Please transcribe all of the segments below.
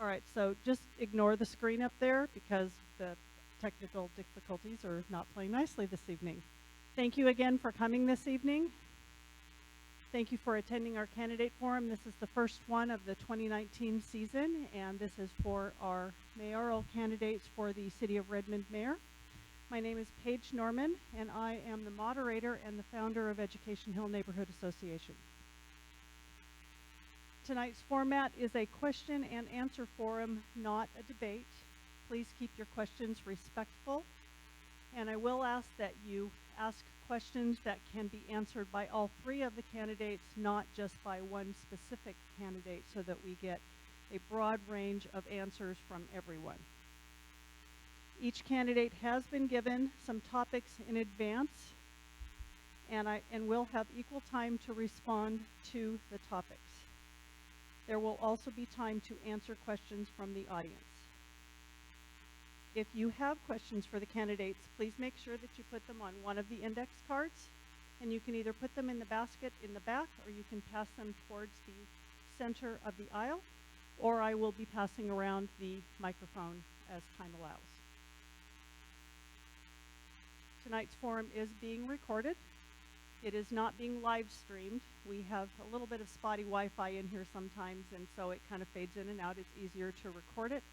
All right, so just ignore the screen up there because the technical difficulties are not playing nicely this evening. Thank you again for coming this evening. Thank you for attending our candidate forum. This is the first one of the 2019 season, and this is for our mayoral candidates for the City of Redmond mayor. My name is Paige Norman, and I am the moderator and the founder of Education Hill Neighborhood Association. Tonight's format is a question and answer forum, not a debate. Please keep your questions respectful, and I will ask that you ask questions that can be answered by all three of the candidates, not just by one specific candidate, so that we get a broad range of answers from everyone. Each candidate has been given some topics in advance, and will have equal time to respond to the topics. There will also be time to answer questions from the audience. If you have questions for the candidates, please make sure that you put them on one of the index cards, and you can either put them in the basket in the back, or you can pass them towards the center of the aisle, or I will be passing around the microphone as time allows. Tonight's forum is being recorded. It is not being live streamed. We have a little bit of spotty Wi-Fi in here sometimes, and so it kind of fades in and out. It's easier to record it.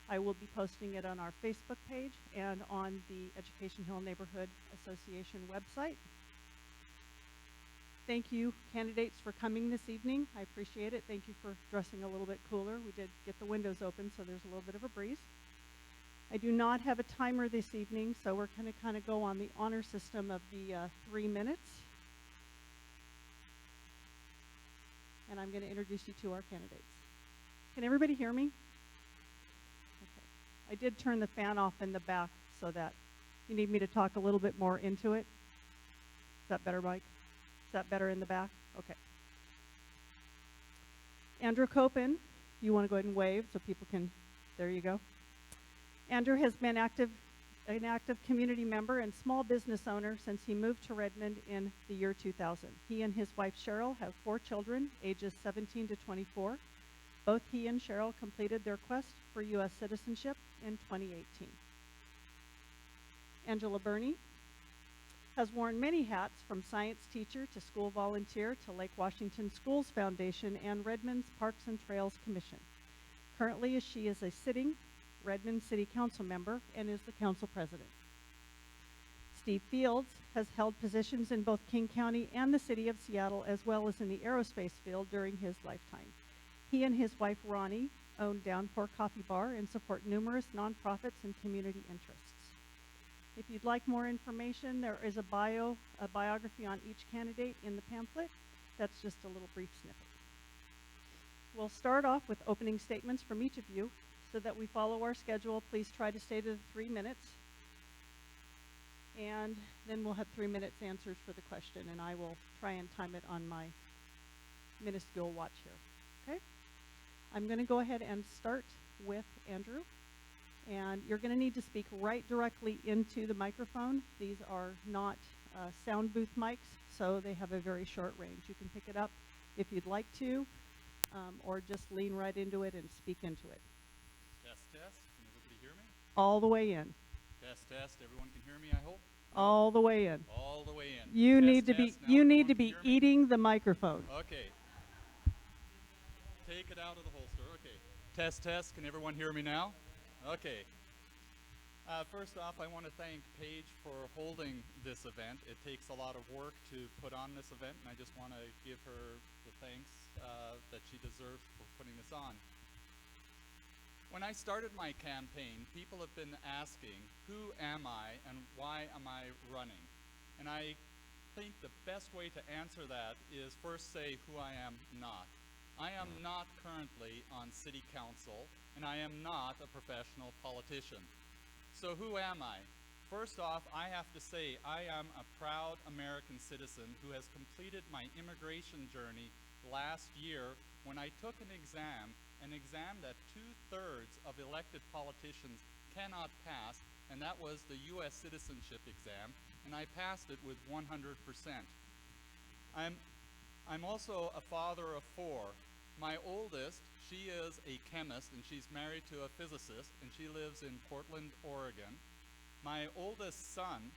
I will be posting it on our Facebook page and on the Education Hill Neighborhood Association website. Thank you, candidates, for coming this evening. I appreciate it. Thank you for dressing a little bit cooler. We did get the windows open, so there's a little bit of a breeze. I do not have a timer this evening, so we're going to kind of go on the honor system of the 3 minutes. And I'm going to introduce you to our candidates. Can everybody hear me? Okay. I did turn the fan off in the back so that you need me to talk a little bit more into it. Is that better, Mike? Is that better in the back? Okay. Andrew Copen, you want to go ahead and wave so people can, there you go. Andrew has been an active community member and small business owner since he moved to Redmond in the year 2000. He and his wife Cheryl have 4 children, ages 17 to 24. Both he and Cheryl completed their quest for U.S. citizenship in 2018. Angela Burney has worn many hats, from science teacher to school volunteer to Lake Washington Schools Foundation and Redmond's Parks and Trails Commission. Currently, she is a sitting Redmond City Council member and is the council president. Steve Fields has held positions in both King County and the city of Seattle, as well as in the aerospace field during his lifetime. He and his wife Ronnie own Downpour Coffee Bar and support numerous nonprofits and community interests. If you'd like more information, there is a biography on each candidate in the pamphlet. That's just a little brief snippet. We'll start off with opening statements from each of you. So that we follow our schedule, please try to stay to the 3 minutes. And then we'll have 3 minutes answers for the question, and I will try and time it on my minuscule watch here. Okay? I'm going to go ahead and start with Andrew. And you're going to need to speak right directly into the microphone. These are not sound booth mics, so they have a very short range. You can pick it up if you'd like to, or just lean right into it and speak into it. Test. Can everybody hear me? All the way in. Test. Everyone can hear me, I hope? All the way in. All the way in. You Test, need to test. be Now eating the microphone. Okay. Take it out of the holster. Okay. Test. Can everyone hear me now? Okay. First off, I want to thank Paige for holding this event. It takes a lot of work to put on this event, and I just want to give her the thanks that she deserves for putting this on. When I started my campaign, people have been asking, who am I and why am I running? And I think the best way to answer that is first say who I am not. I am not currently on city council, and I am not a professional politician. So who am I? First off, I have to say I am a proud American citizen who has completed my immigration journey last year when I took an exam that 2/3 of elected politicians cannot pass, and that was the U.S. citizenship exam, and I passed it with 100%. I'm also a father of 4. My oldest, she is a chemist and she's married to a physicist and she lives in Portland, Oregon. My oldest son,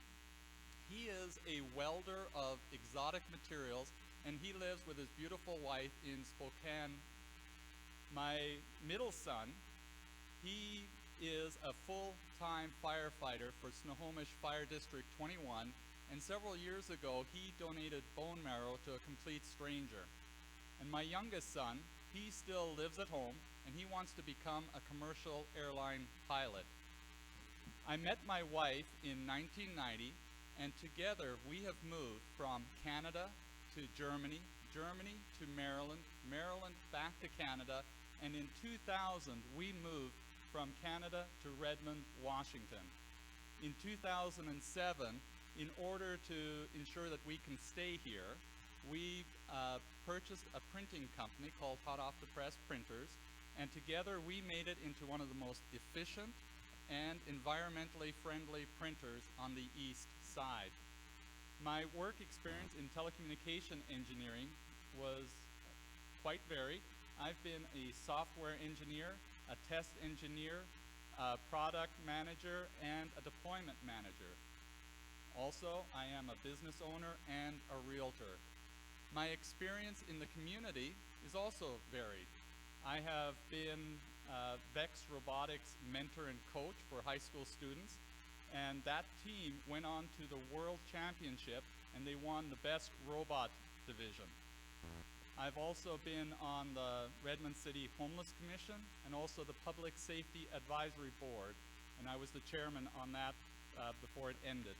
he is a welder of exotic materials and he lives with his beautiful wife in Spokane. My middle son, he is a full-time firefighter for Snohomish Fire District 21, and several years ago he donated bone marrow to a complete stranger. And my youngest son, he still lives at home and he wants to become a commercial airline pilot. I met my wife in 1990, and together we have moved from Canada to Germany, Germany to Maryland, Maryland back to Canada, and in 2000 we moved from Canada to Redmond, Washington. In 2007, in order to ensure that we can stay here, we purchased a printing company called Hot Off the Press Printers, and together we made it into one of the most efficient and environmentally friendly printers on the east side. My work experience in telecommunication engineering was quite varied. I've been a software engineer, a test engineer, a product manager, and a deployment manager. Also, I am a business owner and a realtor. My experience in the community is also varied. I have been VEX Robotics mentor and coach for high school students, and that team went on to the World Championship and they won the Best Robot Division. I've also been on the Redmond City Homeless Commission and also the Public Safety Advisory Board, and I was the chairman on that before it ended.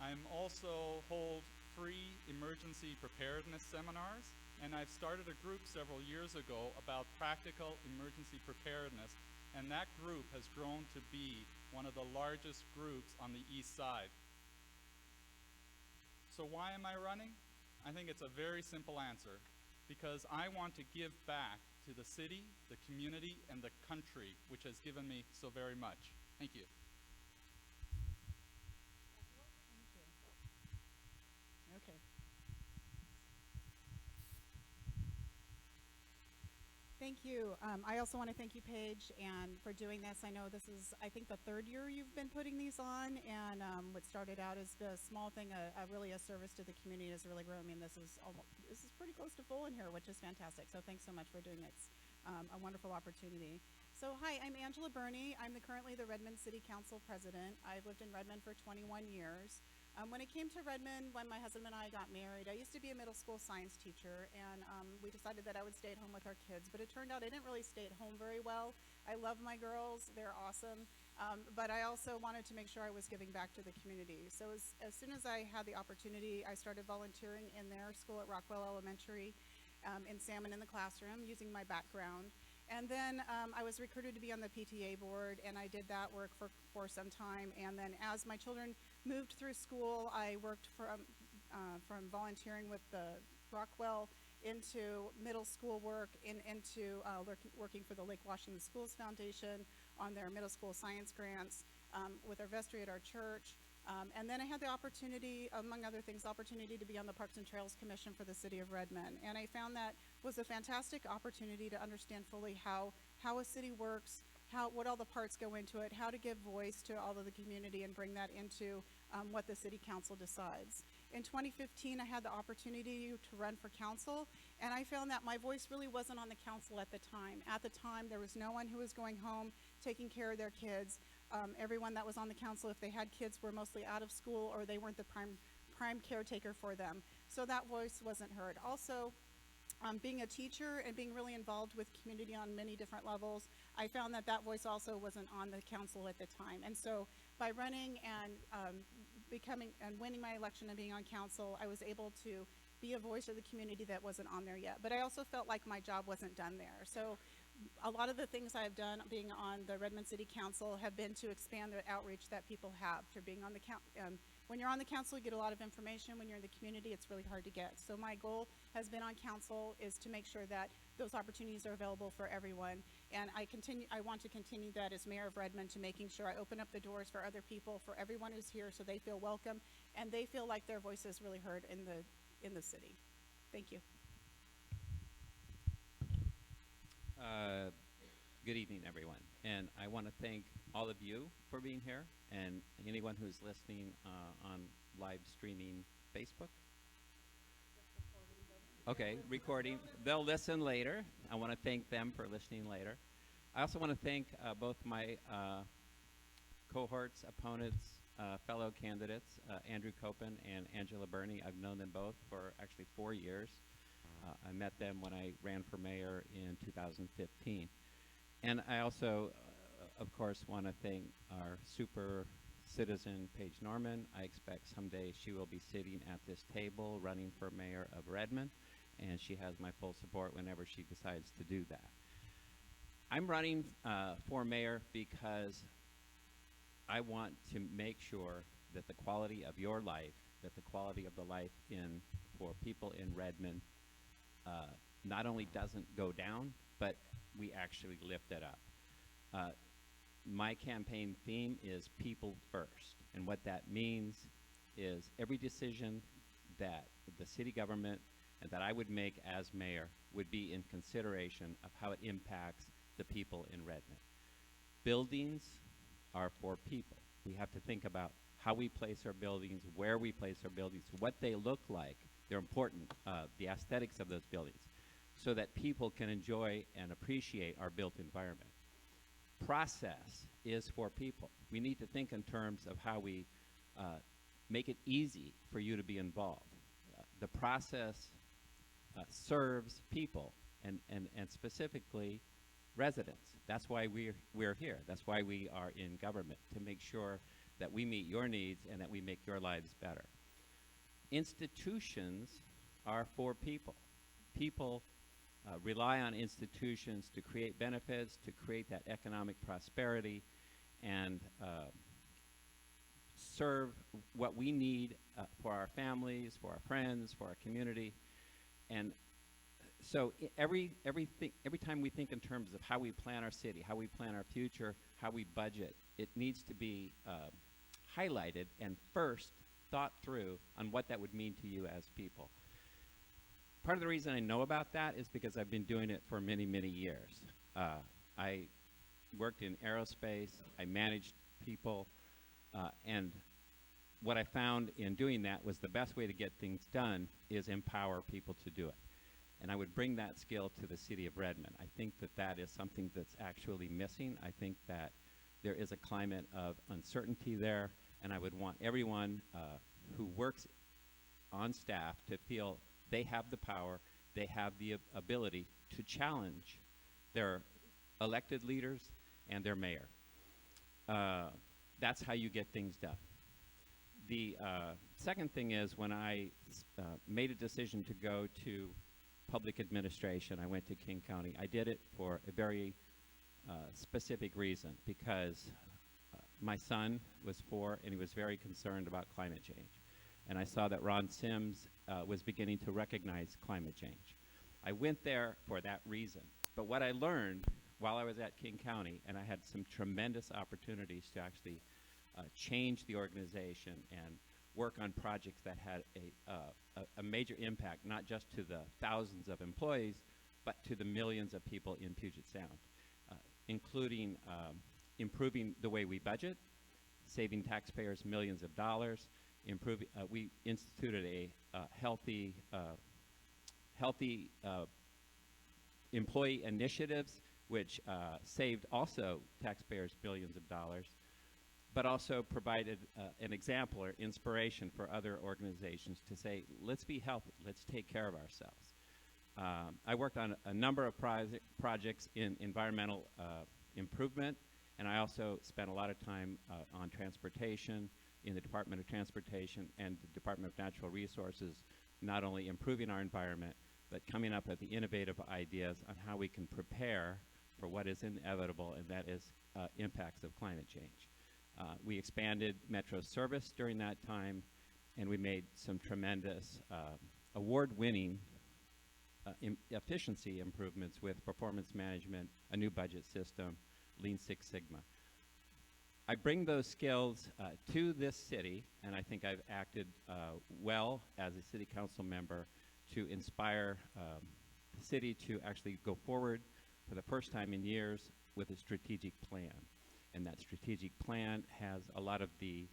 I'm also hold free emergency preparedness seminars, and I've started a group several years ago about practical emergency preparedness, and that group has grown to be one of the largest groups on the east side. So why am I running? I think it's a very simple answer, because I want to give back to the city, the community, and the country, which has given me so very much. Thank you. Okay. Thank you. I also want to thank you, Paige, and for doing this. I know this is, I think, the third year you've been putting these on, and what started out as a small thing, really a service to the community, has really grown. I mean, this is pretty close to full in here, which is fantastic. So thanks so much for doing it. It's a wonderful opportunity. So hi, I'm Angela Burney. I'm currently the Redmond City Council President. I've lived in Redmond for 21 years. When it came to Redmond, when my husband and I got married, I used to be a middle school science teacher, and we decided that I would stay at home with our kids. But it turned out I didn't really stay at home very well. I love my girls, they're awesome, but I also wanted to make sure I was giving back to the community. So as soon as I had the opportunity, I started volunteering in their school at Rockwell Elementary, in Salmon in the classroom, using my background. And then I was recruited to be on the PTA board, and I did that work for some time. And then as my children moved through school, I worked from volunteering with the Rockwell into middle school work, into working for the Lake Washington Schools Foundation on their middle school science grants, with our vestry at our church. And then I had the opportunity, among other things, to be on the Parks and Trails Commission for the City of Redmond. And I found that was a fantastic opportunity to understand fully how a city works, what all the parts go into it, how to give voice to all of the community and bring that into what the City Council decides. In 2015, I had the opportunity to run for council, and I found that my voice really wasn't on the council at the time. At the time, there was no one who was going home, taking care of their kids. Everyone that was on the council, if they had kids, were mostly out of school or they weren't the prime caretaker for them. So that voice wasn't heard. Also, being a teacher and being really involved with community on many different levels, I found that voice also wasn't on the council at the time. And so by running and winning my election and being on council, I was able to be a voice of the community that wasn't on there yet. But I also felt like my job wasn't done there. So a lot of the things I've done being on the Redmond City Council have been to expand the outreach that people have for being on the council. When you're on the council, you get a lot of information. When you're in the community, it's really hard to get. So my goal has been on council is to make sure that those opportunities are available for everyone. And I want to continue that as mayor of Redmond, to making sure I open up the doors for other people, for everyone who's here, so they feel welcome and they feel like their voice is really heard in the city. Thank you. Good evening, everyone. And I want to thank all of you for being here and anyone who's listening on live streaming Facebook. Okay, recording. They'll listen later. I want to thank them for listening later. I also want to thank both my cohorts, opponents, fellow candidates, Andrew Copen and Angela Burney. I've known them both for actually 4 years. I met them when I ran for mayor in 2015. And I also, of course, want to thank our super citizen, Paige Norman. I expect someday she will be sitting at this table running for mayor of Redmond, and she has my full support whenever she decides to do that. I'm running for mayor because I want to make sure that the quality of your life, that the quality of the life for people in Redmond not only doesn't go down, but we actually lift it up. My campaign theme is people first, and what that means is every decision that the city government and that I would make as mayor would be in consideration of how it impacts the people in Redmond. Buildings are for people. We have to think about how we place our buildings, where we place our buildings, what they look like. They're important, the aesthetics of those buildings, so that people can enjoy and appreciate our built environment. Process is for people. We need to think in terms of how we make it easy for you to be involved. The process serves people and specifically residents. That's why we're here. That's why we are in government, to make sure that we meet your needs and that we make your lives better. Institutions are for people. People rely on institutions to create benefits, to create that economic prosperity, and serve what we need for our families, for our friends, for our community. And so every time we think in terms of how we plan our city, how we plan our future, how we budget, it needs to be highlighted and first thought through on what that would mean to you as people. Part of the reason I know about that is because I've been doing it for many, many years. I worked in aerospace, I managed people, and what I found in doing that was the best way to get things done is empower people to do it. And I would bring that skill to the city of Redmond. I think that that is something that's actually missing. I think that there is a climate of uncertainty there, and I would want everyone who works on staff to feel they have the power, they have the ability to challenge their elected leaders and their mayor. That's how you get things done. The second thing is when I made a decision to go to public administration, I went to King County. I did it for a very specific reason, because my son was 4 and he was very concerned about climate change. And I saw that Ron Sims was beginning to recognize climate change. I went there for that reason. But what I learned while I was at King County, and I had some tremendous opportunities to actually change the organization and work on projects that had a major impact, not just to the thousands of employees, but to the millions of people in Puget Sound, including improving the way we budget, saving taxpayers millions of dollars, we instituted a healthy employee initiatives, which saved also taxpayers billions of dollars, but also provided an example or inspiration for other organizations to say, let's be healthy, let's take care of ourselves. I worked on a number of projects in environmental improvement, and I also spent a lot of time on transportation in the Department of Transportation and the Department of Natural Resources, not only improving our environment, but coming up with the innovative ideas on how we can prepare for what is inevitable, and that is impacts of climate change. We expanded Metro service during that time, and we made some tremendous award-winning efficiency improvements with performance management, a new budget system, Lean Six Sigma. I bring those skills to this city, and I think I've acted well as a city council member to inspire the city to actually go forward for the first time in years, with a strategic plan. And that strategic plan has a lot of the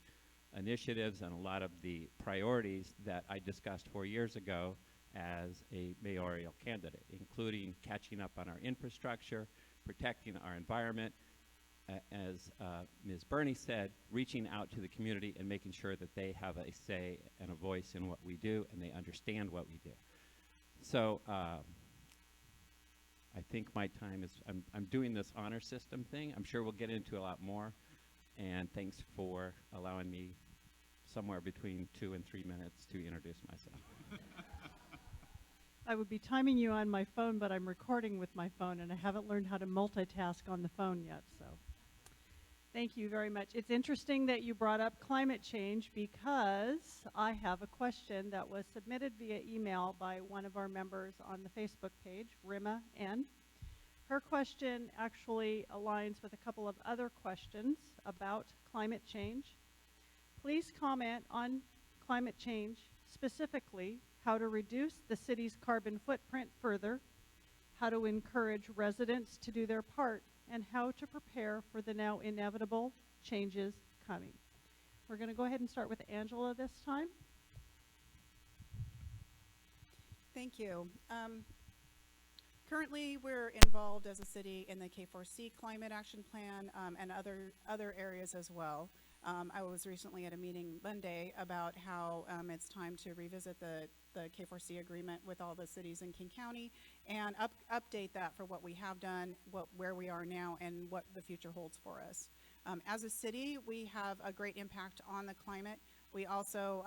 initiatives and a lot of the priorities that I discussed 4 years ago as a mayoral candidate, including catching up on our infrastructure, protecting our environment, as Ms. Burney said, reaching out to the community and making sure that they have a say and a voice in what we do and they understand what we do. So I think my time is, I'm doing this honor system thing. I'm sure we'll get into a lot more. And thanks for allowing me somewhere between 2 and 3 minutes to introduce myself. I would be timing you on my phone, but I'm recording with my phone, and I haven't learned how to multitask on the phone yet, so thank you very much. It's interesting that you brought up climate change because I have a question that was submitted via email by one of our members on the Facebook page, Rima N. Her question actually aligns with a couple of other questions about climate change. Please comment on climate change, specifically how to reduce the city's carbon footprint further, how to encourage residents to do their part, and how to prepare for the now inevitable changes coming. We're going to go ahead and start with Angela this time. Thank you. Currently, we're involved as a city in the K4C Climate Action Plan and other areas as well. I was recently at a meeting Monday about how it's time to revisit the K4C agreement with all the cities in King County and update that for what we have done, where we are now, and what the future holds for us. As a city, we have a great impact on the climate. We also,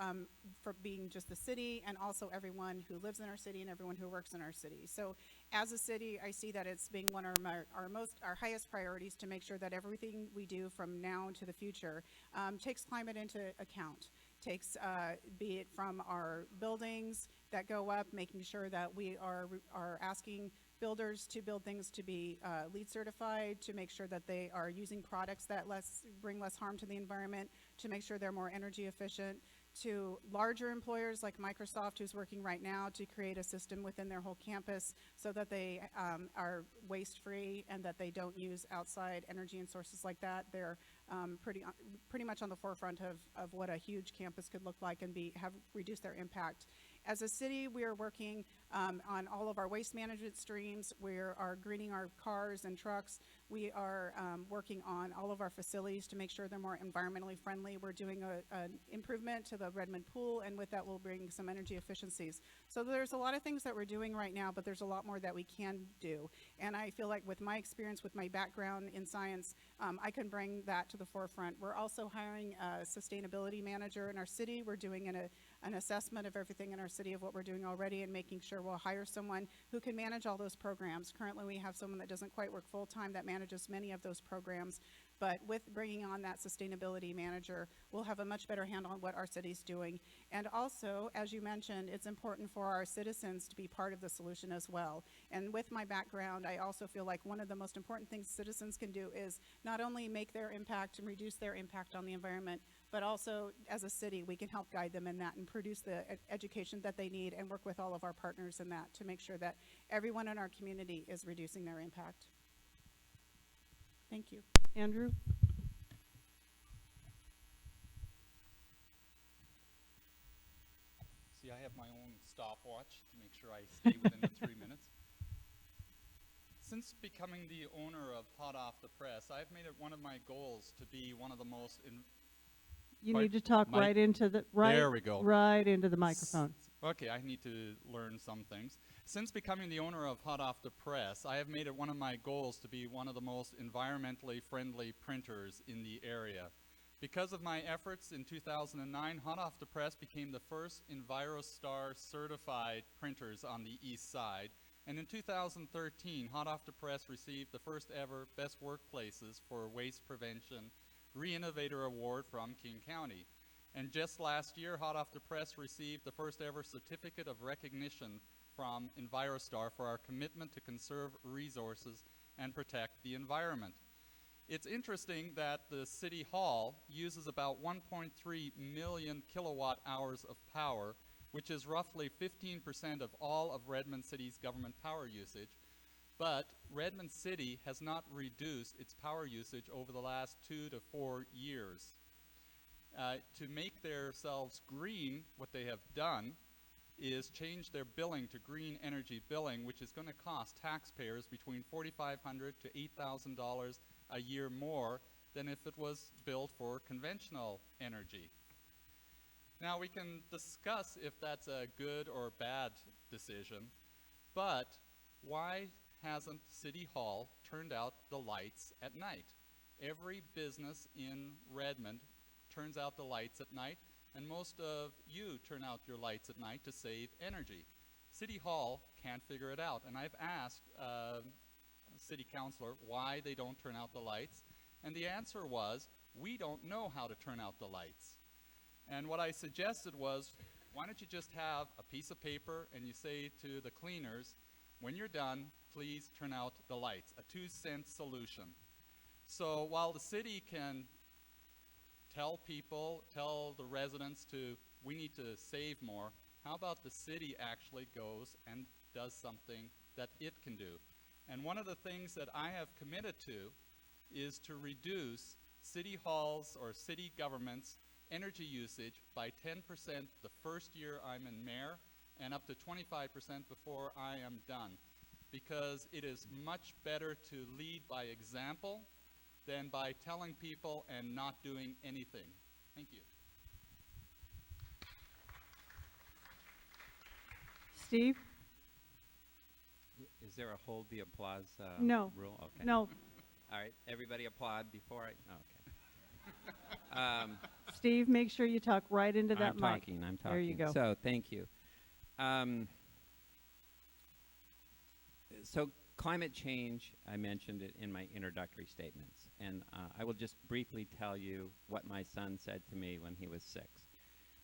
for being just the city, and also everyone who lives in our city and everyone who works in our city. So as a city, I see that it's being one of our highest priorities to make sure that everything we do from now to the future takes climate into account. Takes, be it from our buildings that go up, making sure that we are asking builders to build things to be LEED certified, to make sure that they are using products that bring less harm to the environment, to make sure they're more energy efficient, to larger employers like Microsoft, who's working right now to create a system within their whole campus so that they are waste free and that they don't use outside energy and sources like that. They're pretty much on the forefront of what a huge campus could look like and have reduced their impact. As a city, we are working on all of our waste management streams. We are greening our cars and trucks. We are working on all of our facilities to make sure they're more environmentally friendly. We're doing an improvement to the Redmond pool, and with that we'll bring some energy efficiencies. So there's a lot of things that we're doing right now, but there's a lot more that we can do. And I feel like with my experience, with my background in science, I can bring that to the forefront. We're also hiring a sustainability manager in our city. We're doing an assessment of everything in our city of what we're doing already and making sure we'll hire someone who can manage all those programs. Currently we have someone that doesn't quite work full-time that manages many of those programs, but with bringing on that sustainability manager, we'll have a much better handle on what our city's doing. And also, as you mentioned, it's important for our citizens to be part of the solution as well. And with my background, I also feel like one of the most important things citizens can do is not only make their impact and reduce their impact on the environment, but also as a city, we can help guide them in that and produce the education that they need and work with all of our partners in that to make sure that everyone in our community is reducing their impact. Thank you. Andrew? See, I have my own stopwatch to make sure I stay within the 3 minutes. Since becoming the owner of Hot Off the Press, I've made it one of my goals to be one of the most You need to talk right into the There we go. Right into the microphone. Okay, I need to learn some things. Since becoming the owner of Hot Off the Press, I have made it one of my goals to be one of the most environmentally friendly printers in the area. Because of my efforts in 2009, Hot Off the Press became the first EnviroStar certified printers on the east side. And in 2013, Hot Off the Press received the first ever Best Workplaces for Waste Prevention Re-Innovator Award from King County. And just last year, Hot Off the Press received the first ever certificate of recognition from EnviroStar for our commitment to conserve resources and protect the environment. It's interesting that the City Hall uses about 1.3 million kilowatt hours of power, which is roughly 15% of all of Redmond City's government power usage. But Redmond City has not reduced its power usage over the last 2 to 4 years. To make themselves green, what they have done is change their billing to green energy billing, which is going to cost taxpayers between $4,500 to $8,000 a year more than if it was billed for conventional energy. Now, we can discuss if that's a good or bad decision, but why hasn't City Hall turned out the lights at night? Every business in Redmond turns out the lights at night, and most of you turn out your lights at night to save energy. City Hall can't figure it out, and I've asked City Councilor why they don't turn out the lights, and the answer was, we don't know how to turn out the lights. And what I suggested was, why don't you just have a piece of paper and you say to the cleaners, when you're done, please turn out the lights, a 2-cent solution. So while the city can tell people, tell the residents we need to save more, how about the city actually goes and does something that it can do? And one of the things that I have committed to is to reduce city halls or city government's energy usage by 10% the first year I'm in mayor and up to 25% before I am done, because it is much better to lead by example than by telling people and not doing anything. Thank you. Steve? Is there a hold the applause No. rule? Okay. No. All right, everybody applaud before I, Steve, make sure you talk right into that I'm mic. talking. There you go. So, thank you. So, climate change, I mentioned it in my introductory statements, and I will just briefly tell you what my son said to me when he was 6.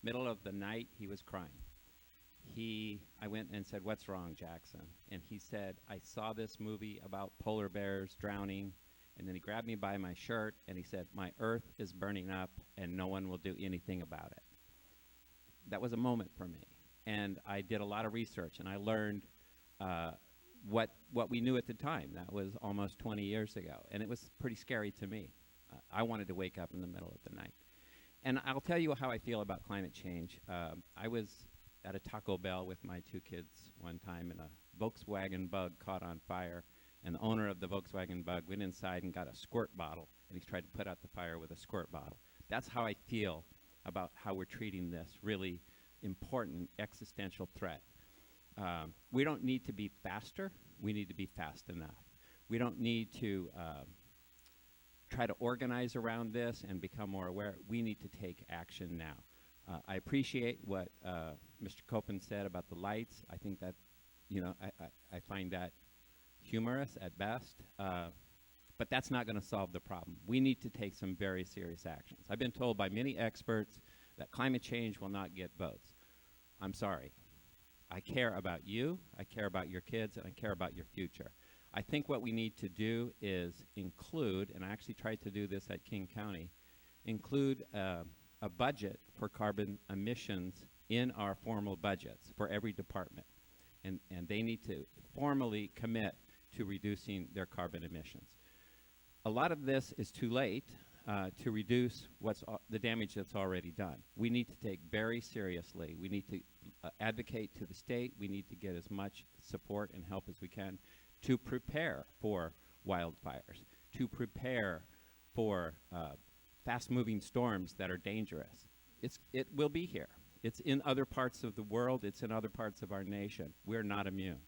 Middle of the night, he was crying. I went and said, "What's wrong, Jackson?" And he said, "I saw this movie about polar bears drowning," and then he grabbed me by my shirt and he said, "My earth is burning up and no one will do anything about it." That was a moment for me, and I did a lot of research, and I learned what we knew at the time. That was almost 20 years ago, and it was pretty scary to me. I wanted to wake up in the middle of the night. And I'll tell you how I feel about climate change. I was at a Taco Bell with my 2 kids one time, and a Volkswagen Bug caught on fire, and the owner of the Volkswagen Bug went inside and got a squirt bottle, and he's tried to put out the fire with a squirt bottle. That's how I feel about how we're treating this really important existential threat. We don't need to be faster. We need to be fast enough. We don't need to try to organize around this and become more aware. We need to take action now. I appreciate what Mr. Copen said about the lights. I think that, I find that humorous at best, but that's not going to solve the problem. We need to take some very serious actions. I've been told by many experts that climate change will not get votes. I'm sorry. I care about you, I care about your kids, and I care about your future. I think what we need to do is include, and I actually tried to do this at King County, include a budget for carbon emissions in our formal budgets for every department. And they need to formally commit to reducing their carbon emissions. A lot of this is too late to reduce the damage that's already done. We need to take very seriously. We need to advocate to the state. We need to get as much support and help as we can to prepare for wildfires, to prepare for fast-moving storms that are dangerous. It will be here. It's in other parts of the world. It's in other parts of our nation. We're not immune.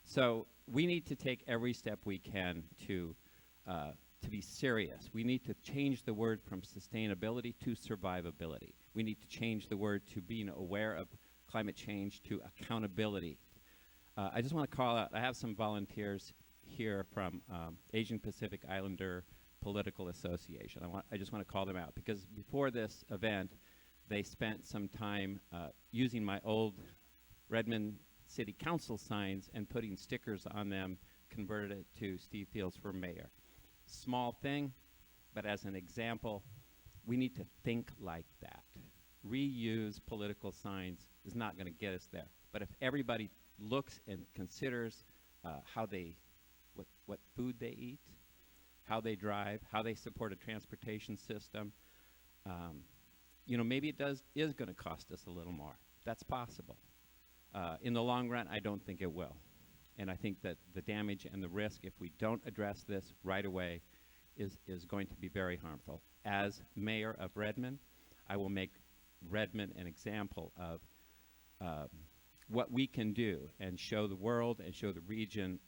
So we need to take every step we can to be serious. We need to change the word from sustainability to survivability. We need to change the word to being aware of climate change to accountability. I just want to call out, I have some volunteers here from Asian Pacific Islander Political Association. I just want to call them out because before this event, they spent some time using my old Redmond City Council signs and putting stickers on them, converted it to Steve Fields for mayor. Small thing, but as an example, we need to think like that. Reuse political signs is not going to get us there. But if everybody looks and considers how they what food they eat, how they drive, how they support a transportation system. Maybe it is going to cost us a little more. That's possible. In the long run, I don't think it will. And I think that the damage and the risk, if we don't address this right away, is going to be very harmful. As mayor of Redmond, I will make Redmond an example of what we can do and show the world and show the region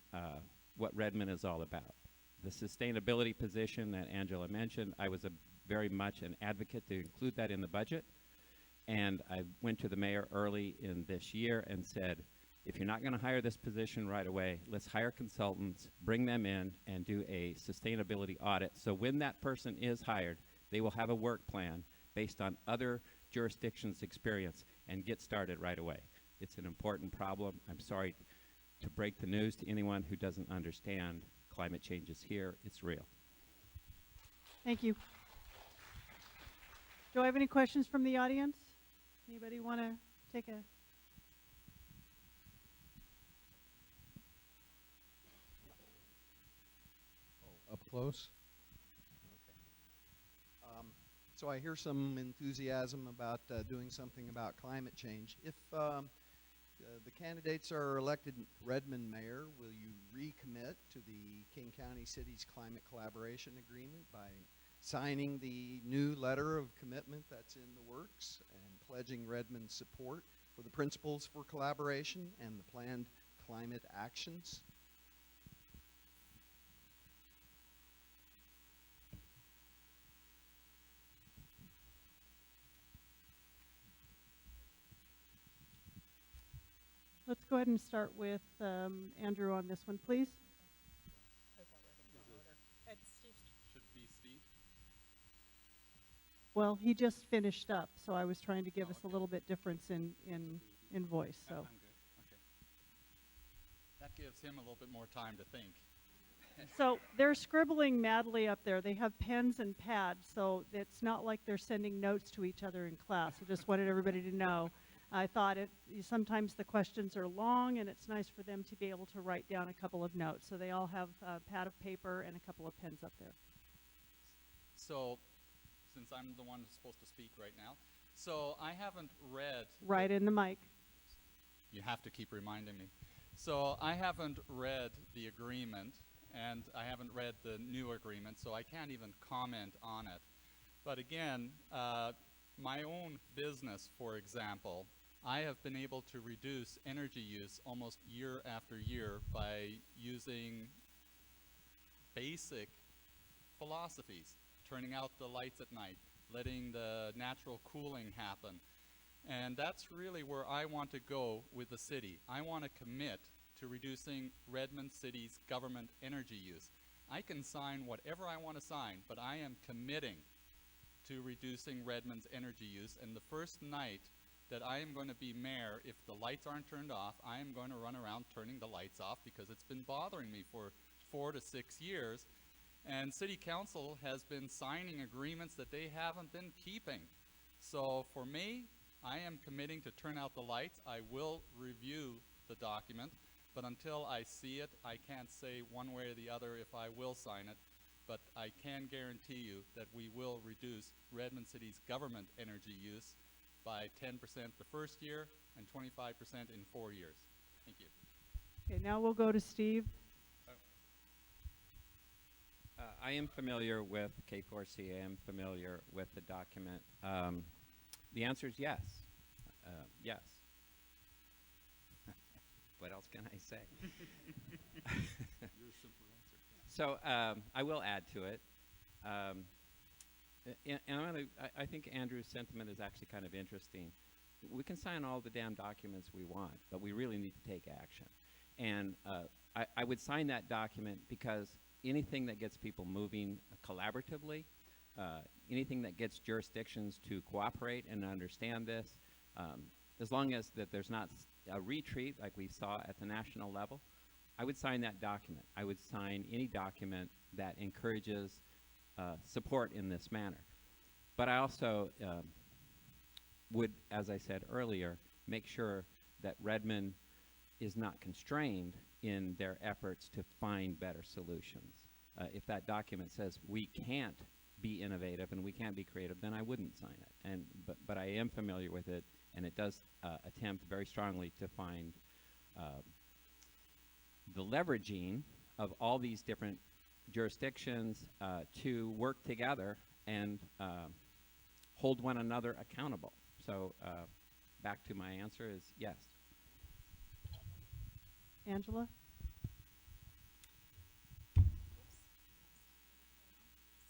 what Redmond is all about. The sustainability position that Angela mentioned, I was very much an advocate to include that in the budget. And I went to the mayor early in this year and said, if you're not going to hire this position right away, let's hire consultants, bring them in, and do a sustainability audit. So when that person is hired, they will have a work plan based on other jurisdictions' experience and get started right away. It's an important problem. I'm sorry to break the news to anyone who doesn't understand climate change is here. It's real. Thank you. Do I have any questions from the audience? Anybody want to take a... Up close? Okay. So I hear some enthusiasm about doing something about climate change. If the candidates are elected Redmond mayor, will you recommit to the King County Cities Climate Collaboration Agreement by signing the new letter of commitment that's in the works and pledging Redmond's support for the principles for collaboration and the planned climate actions? Let's go ahead and start with Andrew on this one, please. I thought we were going to go in order. It's Steve. Should it be Steve? Well, he just finished up, so I was trying to give Oh, us a okay. little bit difference in voice. So I'm good. Okay. That gives him a little bit more time to think. So they're scribbling madly up there. They have pens and pads, so it's not like they're sending notes to each other in class. I just wanted everybody to know. I thought sometimes the questions are long, and it's nice for them to be able to write down a couple of notes. So they all have a pad of paper and a couple of pens up there. So, since I'm the one who's supposed to speak right now, so I haven't read. Right in the mic. You have to keep reminding me. So I haven't read the agreement, and I haven't read the new agreement, so I can't even comment on it. But again, my own business, for example, I have been able to reduce energy use almost year after year by using basic philosophies, turning out the lights at night, letting the natural cooling happen. And that's really where I want to go with the city. I want to commit to reducing Redmond City's government energy use. I can sign whatever I want to sign, but I am committing to reducing Redmond's energy use. And the first night that I am going to be mayor, if the lights aren't turned off, I am going to run around turning the lights off because it's been bothering me for 4 to 6 years. And City Council has been signing agreements that they haven't been keeping. So for me, I am committing to turn out the lights. I will review the document, but until I see it, I can't say one way or the other if I will sign it. But I can guarantee you that we will reduce Redmond City's government energy use by 10% the first year and 25% in 4 years. Thank you. Okay, now we'll go to Steve. I am familiar with K4C. I am familiar with the document. The answer is yes. Yes. What else can I say? Your simple answer. So I will add to it. And I think Andrew's sentiment is actually kind of interesting. We can sign all the damn documents we want, but we really need to take action. And I would sign that document because anything that gets people moving collaboratively, anything that gets jurisdictions to cooperate and understand this, as long as that there's not a retreat like we saw at the national level, I would sign that document. I would sign any document that encourages support in this manner. But I also would, as I said earlier, make sure that Redmond is not constrained in their efforts to find better solutions. If that document says we can't be innovative and we can't be creative, then I wouldn't sign it. But I am familiar with it, and it does attempt very strongly to find the leveraging of all these different jurisdictions to work together and hold one another accountable. So back to my answer is yes. Angela?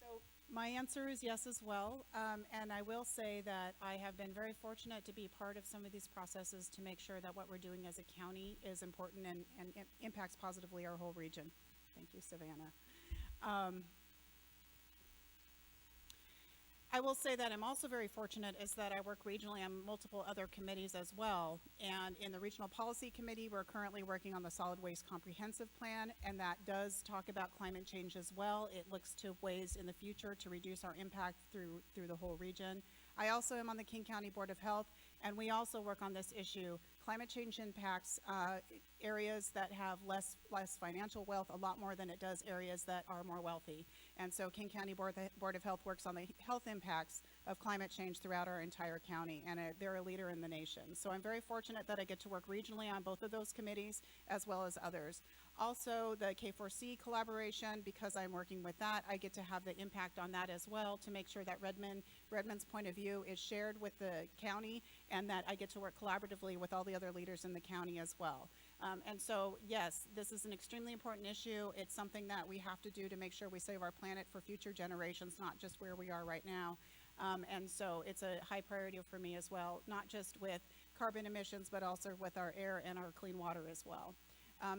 So my answer is yes as well, and I will say that I have been very fortunate to be part of some of these processes to make sure that what we're doing as a county is important and impacts positively our whole region. Thank you, Savannah. I will say that I'm also very fortunate is that I work regionally on multiple other committees as well. And in the Regional Policy Committee, we're currently working on the Solid Waste Comprehensive Plan, and that does talk about climate change as well. It looks to ways in the future to reduce our impact through the whole region. I also am on the King County Board of Health, and we also work on this issue. Climate change impacts areas that have less financial wealth a lot more than it does areas that are more wealthy. And so King County Board of Health works on the health impacts of climate change throughout our entire county, and they're a leader in the nation. So I'm very fortunate that I get to work regionally on both of those committees as well as others. Also, the K4C collaboration, because I'm working with that, I get to have the impact on that as well to make sure that Redmond's point of view is shared with the county, and that I get to work collaboratively with all the other leaders in the county as well. And so, yes, this is an extremely important issue. It's something that we have to do to make sure we save our planet for future generations, not just where we are right now. And so it's a high priority for me as well, not just with carbon emissions, but also with our air and our clean water as well.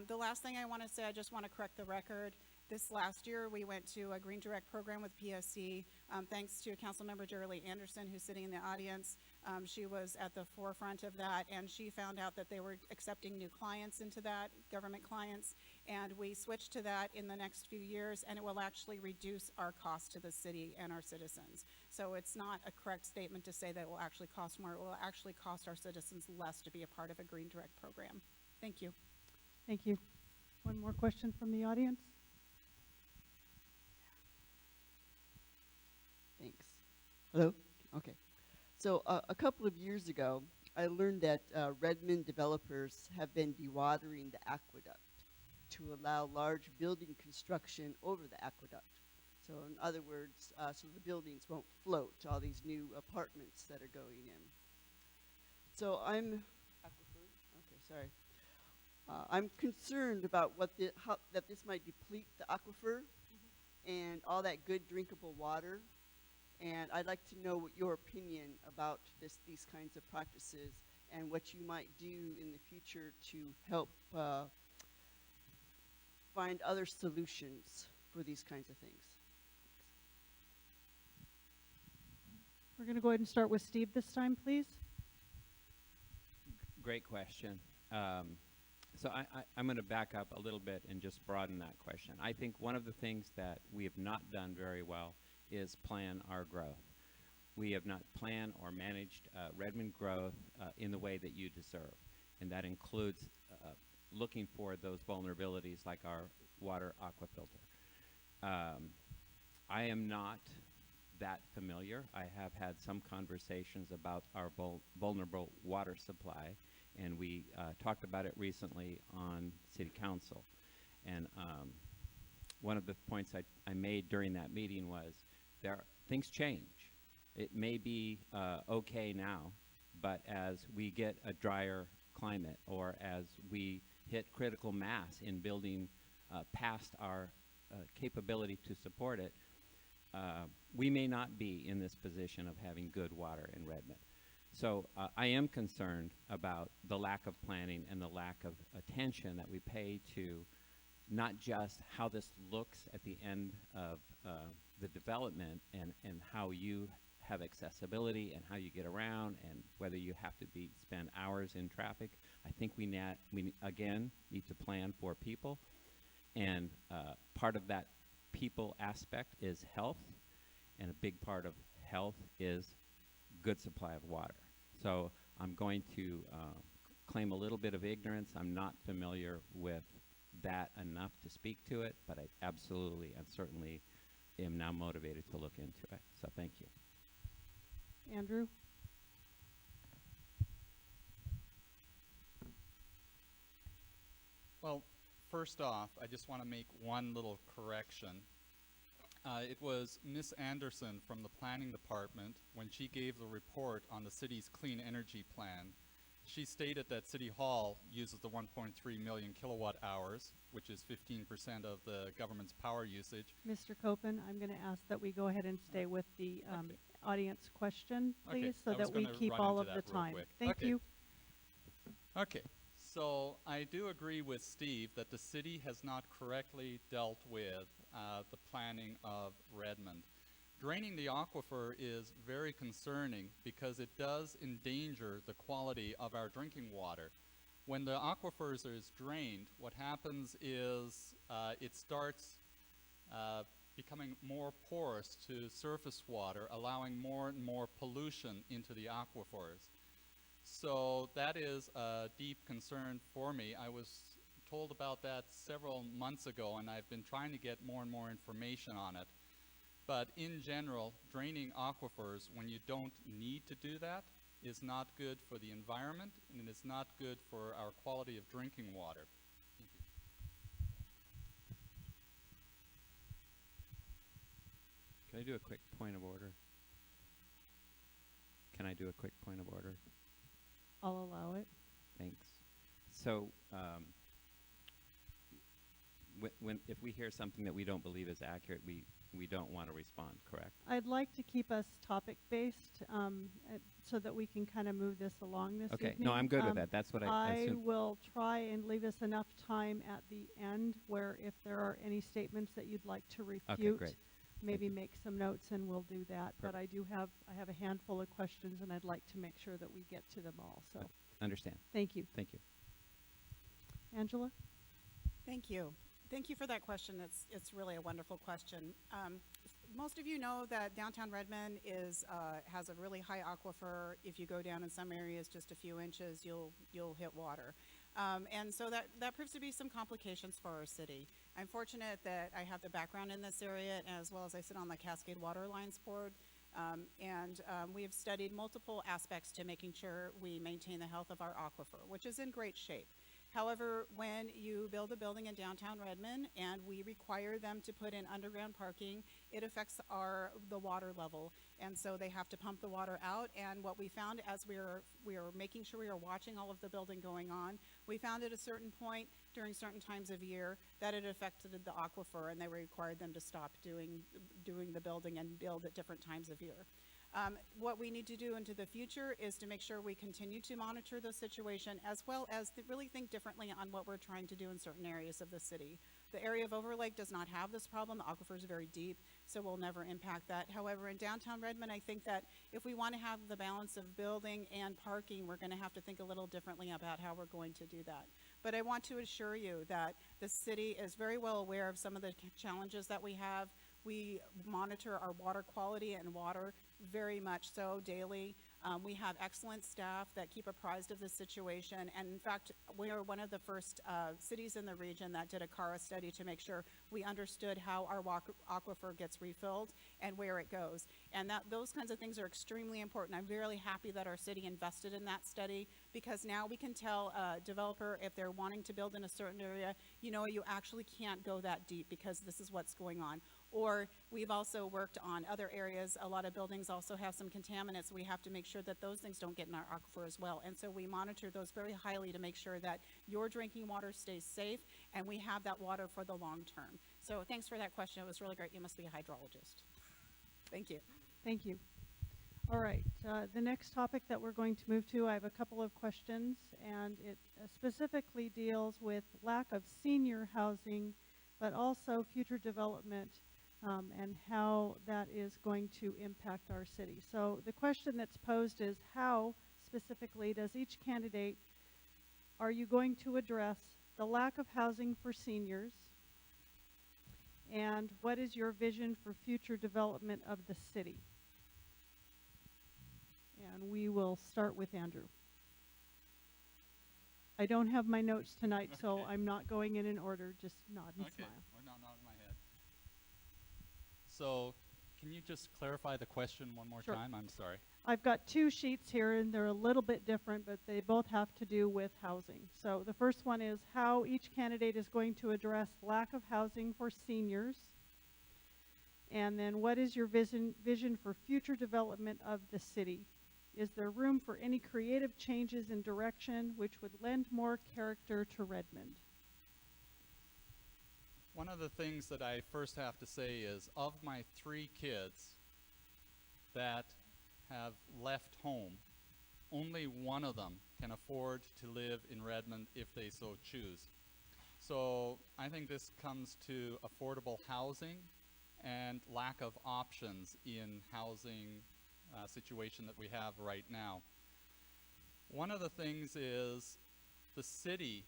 The last thing I want to say, I just want to correct the record. This last year, we went to a Green Direct program with PSC, thanks to Councilmember Jerry Anderson, who's sitting in the audience. She was at the forefront of that, and she found out that they were accepting new clients into that, government clients, and we switched to that in the next few years, and it will actually reduce our cost to the city and our citizens. So it's not a correct statement to say that it will actually cost more. It will actually cost our citizens less to be a part of a Green Direct program. Thank you. Thank you. One more question from the audience? Thanks. Hello? Okay. So a couple of years ago, I learned that Redmond developers have been dewatering the aqueduct to allow large building construction over the aqueduct. So in other words, so the buildings won't float, all these new apartments that are going in. So I'm concerned about that this might deplete the aquifer and all that good drinkable water. And I'd like to know what your opinion about these kinds of practices and what you might do in the future to help find other solutions for these kinds of things. We're going to go ahead and start with Steve this time, please. Great question. So I'm going to back up a little bit and just broaden that question. I think one of the things that we have not done very well is plan our growth. We have not planned or managed Redmond growth in the way that you deserve, and that includes looking for those vulnerabilities like our water aquafilter. I am not that familiar. I have had some conversations about our vulnerable water supply, and we talked about it recently on City Council. And one of the points I made during that meeting was things change. It may be okay now, but as we get a drier climate or as we hit critical mass in building past our capability to support it, we may not be in this position of having good water in Redmond. So I am concerned about the lack of planning and the lack of attention that we pay to not just how this looks at the end of the development and how you have accessibility and how you get around and whether you have to spend hours in traffic. I think we again need to plan for people, and part of that people aspect is health, and a big part of health is good supply of water. So I'm going to claim a little bit of ignorance. I'm not familiar with that enough to speak to it, but I absolutely and certainly am now motivated to look into it. So thank you. Andrew? Well, first off, I just want to make one little correction. It was Miss Anderson from the Planning Department, when she gave the report on the city's clean energy plan, she stated that City Hall uses the 1.3 million kilowatt hours, which is 15% of the government's power usage. Mr. Copen, I'm going to ask that we go ahead and stay with the Okay. audience question, Okay, please, so I was that we gonna keep run all of into the that real time. quick. Thank Okay. you. Okay, so I do agree with Steve that the city has not correctly dealt with the planning of Redmond. Draining the aquifer is very concerning because it does endanger the quality of our drinking water. When the aquifers is drained, what happens is it starts becoming more porous to surface water, allowing more and more pollution into the aquifers. So that is a deep concern for me. I was told about that several months ago, and I've been trying to get more and more information on it. But in general, draining aquifers when you don't need to do that is not good for the environment, and it is not good for our quality of drinking water. Thank you. Can I do a quick point of order? Can I do a quick point of order? I'll allow it. Thanks. So, if we hear something that we don't believe is accurate, we don't want to respond, correct? I'd like to keep us topic-based so that we can kind of move this along this Okay. evening. No, I'm good with that. That's what I I assumed. will try and leave us enough time at the end where if there are any statements that you'd like to refute, great. maybe you. make some notes and we'll do that. But Perfect. I have a handful of questions and I'd like to make sure that we get to them all. So Understand. thank you. Thank you. Angela? Thank you. Thank you for that question. It's really a wonderful question. Most of you know that downtown Redmond has a really high aquifer. If you go down in some areas just a few inches, you'll hit water. And so that proves to be some complications for our city. I'm fortunate that I have the background in this area, as well as I sit on the Cascade Water Lines Board. We have studied multiple aspects to making sure we maintain the health of our aquifer, which is in great shape. However, when you build a building in downtown Redmond and we require them to put in underground parking, it affects the water level. And so they have to pump the water out. And what we found as we were making sure we were watching all of the building going on, we found at a certain point during certain times of year that it affected the aquifer, and they required them to stop doing the building and build at different times of year. What we need to do into the future is to make sure we continue to monitor the situation, as well as really think differently on what we're trying to do in certain areas of the city. The area of Overlake does not have this problem. The aquifer is very deep, so we'll never impact that. However, in downtown Redmond, I think that if we want to have the balance of building and parking, we're going to have to think a little differently about how we're going to do that. But I want to assure you that the city is very well aware of some of the challenges that we have. We monitor our water quality and water very much so daily. We have excellent staff that keep apprised of the situation. And in fact, we are one of the first cities in the region that did a CARA study to make sure we understood how our aquifer gets refilled and where it goes. And those kinds of things are extremely important. I'm really happy that our city invested in that study, because now we can tell a developer if they're wanting to build in a certain area, you actually can't go that deep because this is what's going on. Or we've also worked on other areas. A lot of buildings also have some contaminants. We have to make sure that those things don't get in our aquifer as well. And so we monitor those very highly to make sure that your drinking water stays safe and we have that water for the long term. So thanks for that question. It was really great. You must be a hydrologist. Thank you. Thank you. All right. The next topic that we're going to move to, I have a couple of questions, and it specifically deals with lack of senior housing, but also future development and how that is going to impact our city. So the question that's posed is, how specifically does each candidate, are you going to address the lack of housing for seniors, and what is your vision for future development of the city? And we will start with Andrew. I don't have my notes tonight, so Okay. I'm not going in order. Just nod and Okay, smile. or not in my head. So, can you just clarify the question one more Sure. time? I'm sorry. I've got two sheets here, and they're a little bit different, but they both have to do with housing. So the first one is how each candidate is going to address lack of housing for seniors. And then what is your vision for future development of the city? Is there room for any creative changes in direction which would lend more character to Redmond? One of the things that I first have to say is, of my 3 kids that have left home, only one of them can afford to live in Redmond if they so choose. So I think this comes to affordable housing and lack of options in housing situation that we have right now. One of the things is the city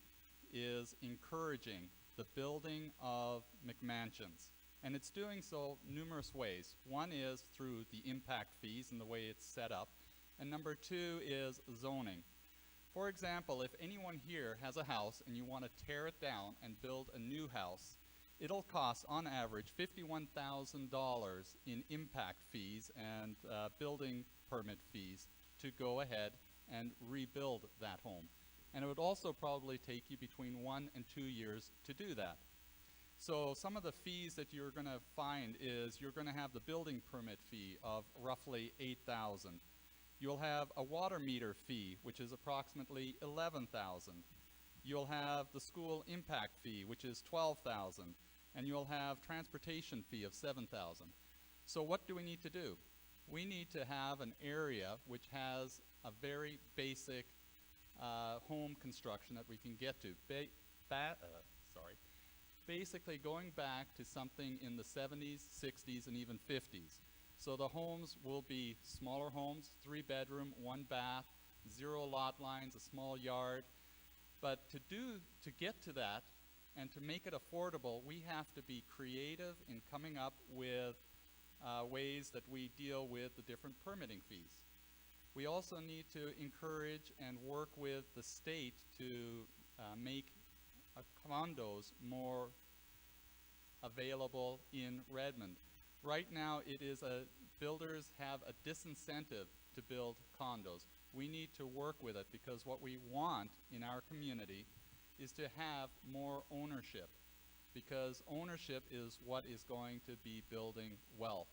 is encouraging the building of McMansions, and it's doing so numerous ways. One is through the impact fees and the way it's set up, and number 2 is zoning. For example, if anyone here has a house and you want to tear it down and build a new house, it'll cost on average $51,000 in impact fees and building permit fees to go ahead and rebuild that home. And it would also probably take you between 1 and 2 years to do that. So some of the fees that you're going to find is you're going to have the building permit fee of roughly $8,000. You'll have a water meter fee, which is approximately $11,000. You'll have the school impact fee, which is $12,000, and you'll have transportation fee of $7,000. So what do we need to do? We need to have an area which has a very basic home construction that we can get to. Basically going back to something in the 70s, 60s, and even 50s. So the homes will be smaller homes, 3 bedroom, 1 bath, 0 lot lines, a small yard. But to get to that and to make it affordable, we have to be creative in coming up with ways that we deal with the different permitting fees. We also need to encourage and work with the state to make condos more available in Redmond. Right now, builders have a disincentive to build condos. We need to work with it because what we want in our community is to have more ownership, because ownership is what is going to be building wealth.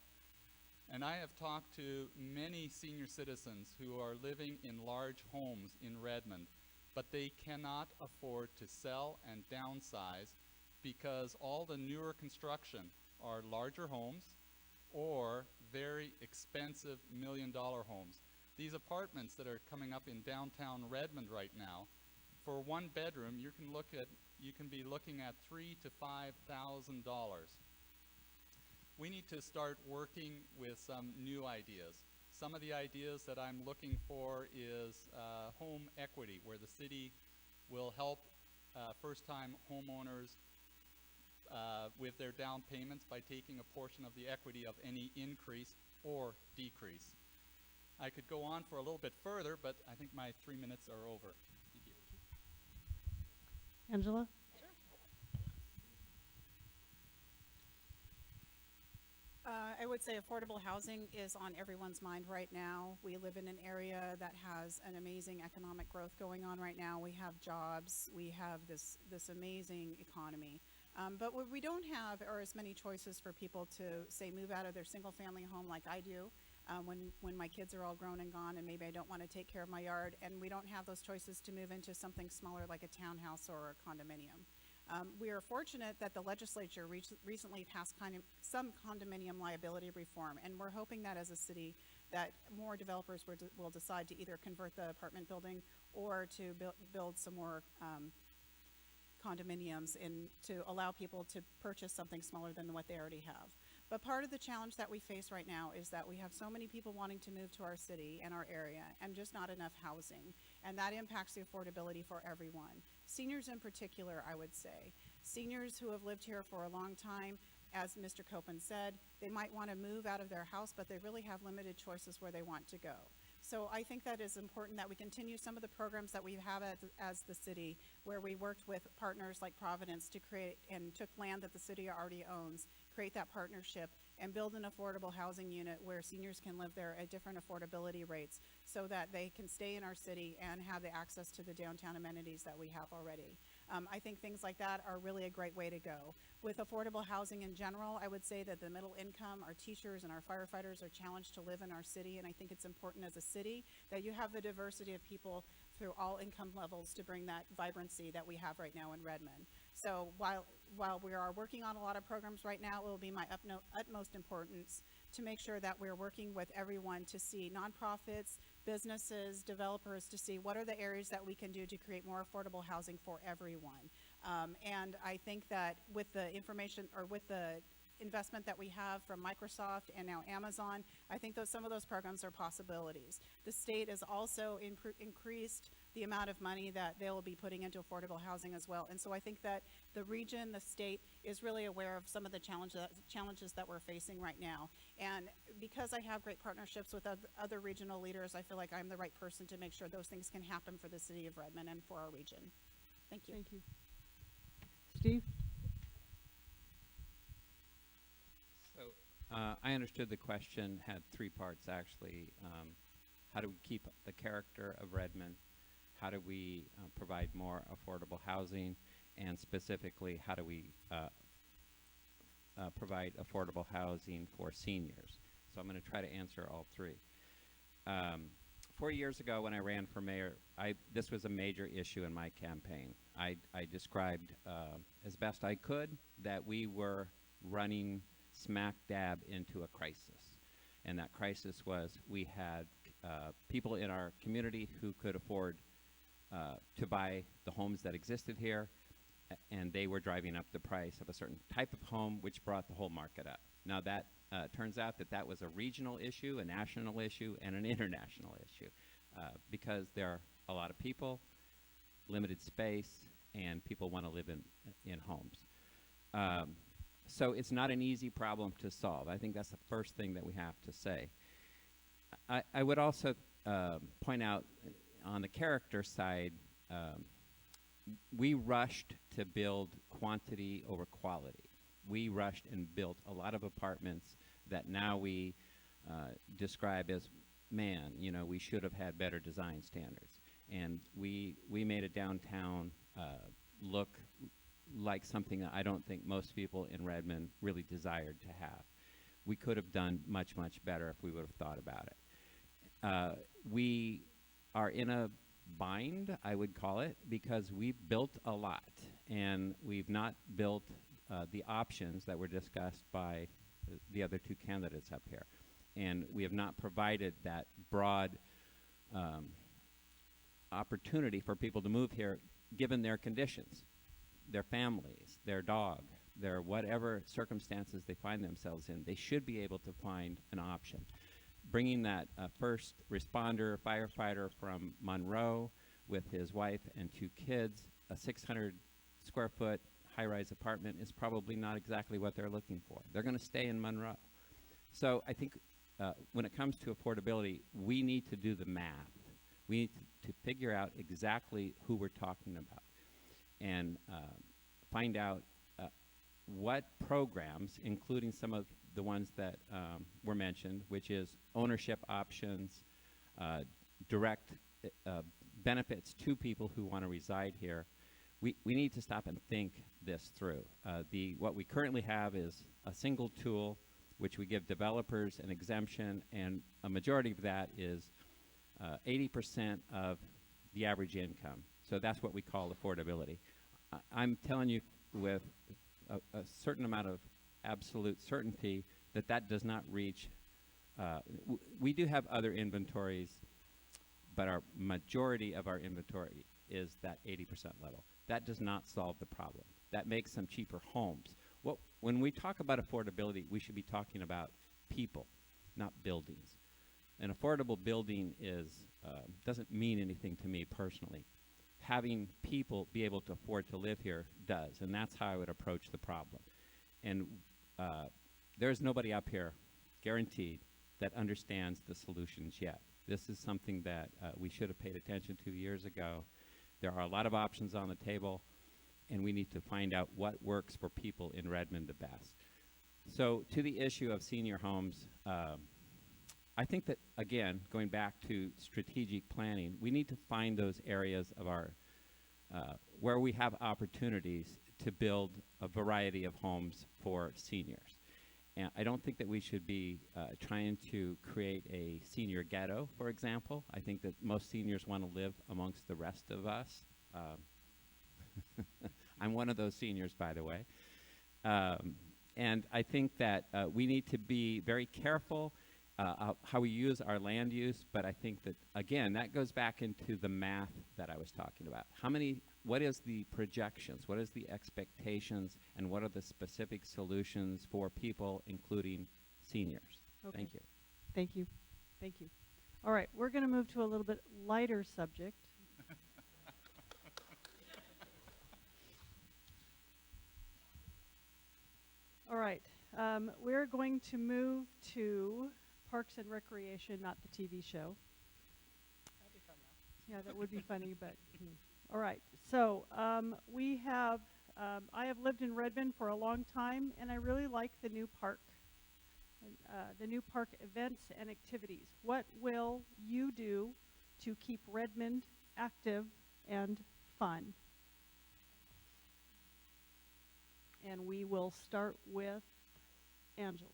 And I have talked to many senior citizens who are living in large homes in Redmond, but they cannot afford to sell and downsize because all the newer construction are larger homes or very expensive $1-million homes. These apartments that are coming up in downtown Redmond right now, for 1 bedroom, you can be looking at $3,000 to $5,000. We need to start working with some new ideas. Some of the ideas that I'm looking for is home equity, where the city will help first-time homeowners with their down payments by taking a portion of the equity of any increase or decrease. I could go on for a little bit further, but I think my 3 minutes are over. Thank you. Angela? I would say affordable housing is on everyone's mind right now. We live in an area that has an amazing economic growth going on right now. We have jobs. We have this amazing economy. But what we don't have are as many choices for people to, say, move out of their single-family home like I do when my kids are all grown and gone and maybe I don't want to take care of my yard. And we don't have those choices to move into something smaller like a townhouse or a condominium. We are fortunate that the legislature recently passed some condominium liability reform, and we're hoping that as a city that more developers will decide to either convert the apartment building or to build some more condominiums to allow people to purchase something smaller than what they already have. But part of the challenge that we face right now is that we have so many people wanting to move to our city and our area and just not enough housing. And that impacts the affordability for everyone. Seniors in particular, I would say. Seniors who have lived here for a long time, as Mr. Copen said, they might want to move out of their house, but they really have limited choices where they want to go. So I think that is important that we continue some of the programs that we have as the city, where we worked with partners like Providence to create and took land that the city already owns, create that partnership, and build an affordable housing unit where seniors can live there at different affordability rates so that they can stay in our city and have the access to the downtown amenities that we have already. I think things like that are really a great way to go. With affordable housing in general, I would say that the middle income, our teachers and our firefighters are challenged to live in our city, and I think it's important as a city that you have the diversity of people through all income levels to bring that vibrancy that we have right now in Redmond. So while we are working on a lot of programs right now, it will be my utmost importance to make sure that we're working with everyone to see nonprofits, businesses, developers, to see what are the areas that we can do to create more affordable housing for everyone. And I think that with the information, or with the investment that we have from Microsoft and now Amazon, I think some of those programs are possibilities. The state has also increased the amount of money that they will be putting into affordable housing as well. And so I think that the region, the state, is really aware of some of the challenges that we're facing right now. And because I have great partnerships with other regional leaders, I feel like I'm the right person to make sure those things can happen for the city of Redmond and for our region. Thank you. Thank you. Steve? So I understood the question had three parts, actually. How do we keep the character of Redmond? How do we provide more affordable housing? And specifically, how do we provide affordable housing for seniors? So I'm going to try to answer all three. 4 years ago when I ran for mayor, this was a major issue in my campaign. I described as best I could that we were running smack dab into a crisis. And that crisis was we had people in our community who could afford to buy the homes that existed here, and they were driving up the price of a certain type of home, which brought the whole market up. Now that turns out that was a regional issue, a national issue, and an international issue, because there are a lot of people, limited space, and people want to live in homes. So it's not an easy problem to solve. I think that's the first thing that we have to say. I would also point out on the character side, we rushed to build quantity over quality. We rushed and built a lot of apartments that now we describe as, man, you know, we should have had better design standards. And we made a downtown look like something that I don't think most people in Redmond really desired to have. We could have done much, much better if we would have thought about it. We are in a bind, I would call it, because we've built a lot, and we've not built the options that were discussed by the other two candidates up here. And we have not provided that broad opportunity for people to move here given their conditions, their families, their dog, their whatever circumstances they find themselves in. They should be able to find an option. Bringing that first responder, firefighter from Monroe with his wife and 2 kids, a 600 square foot high-rise apartment is probably not exactly what they're looking for. They're going to stay in Monroe. So I think when it comes to affordability, we need to do the math. We need to figure out exactly who we're talking about and find out what programs, including some of the ones that were mentioned, which is ownership options, direct benefits to people who want to reside here. We need to stop and think this through. What we currently have is a single tool which we give developers an exemption, and a majority of that is 80% of the average income. So that's what we call affordability. I'm telling you with a certain amount of absolute certainty that does not reach. We do have other inventories, but our majority of our inventory is that 80% level. That does not solve the problem. That makes some cheaper homes. When we talk about affordability, we should be talking about people, not buildings. An affordable building doesn't mean anything to me personally. Having people be able to afford to live here does, and that's how I would approach the problem. And there's nobody up here, guaranteed, that understands the solutions yet. This is something that we should have paid attention to years ago. There are a lot of options on the table, and we need to find out what works for people in Redmond the best. So to the issue of senior homes, I think that, again, going back to strategic planning, we need to find those areas of our where we have opportunities to build a variety of homes for seniors. And I don't think that we should be trying to create a senior ghetto, for example. I think that most seniors want to live amongst the rest of us. I'm one of those seniors, by the way. And I think that we need to be very careful how we use our land use, but I think that, again, that goes back into the math that I was talking about. What is the projections, what is the expectations, and what are the specific solutions for people, including seniors? Okay. Thank you. Thank you. Thank you. All right, we're going to move to a little bit lighter subject. All right, we're going to move to Parks and Recreation, not the TV show. That'd be fun though. Yeah, that would be funny, but all right. So we have. I have lived in Redmond for a long time, and I really like the new park. The new park events and activities. What will you do to keep Redmond active and fun? And we will start with Angela.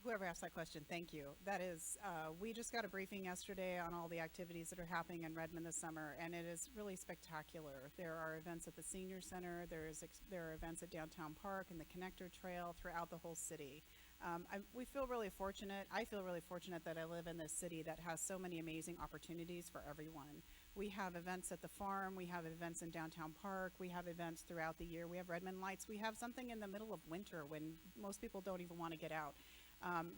Whoever asked that question, thank you. That is, we just got a briefing yesterday on all the activities that are happening in Redmond this summer, and it is really spectacular. There are events at the Senior Center, there are events at Downtown Park and the Connector Trail throughout the whole city. We feel really fortunate. I feel really fortunate that I live in this city that has so many amazing opportunities for everyone. We have events at the farm, we have events in Downtown Park, we have events throughout the year, we have Redmond Lights, we have something in the middle of winter when most people don't even want to get out.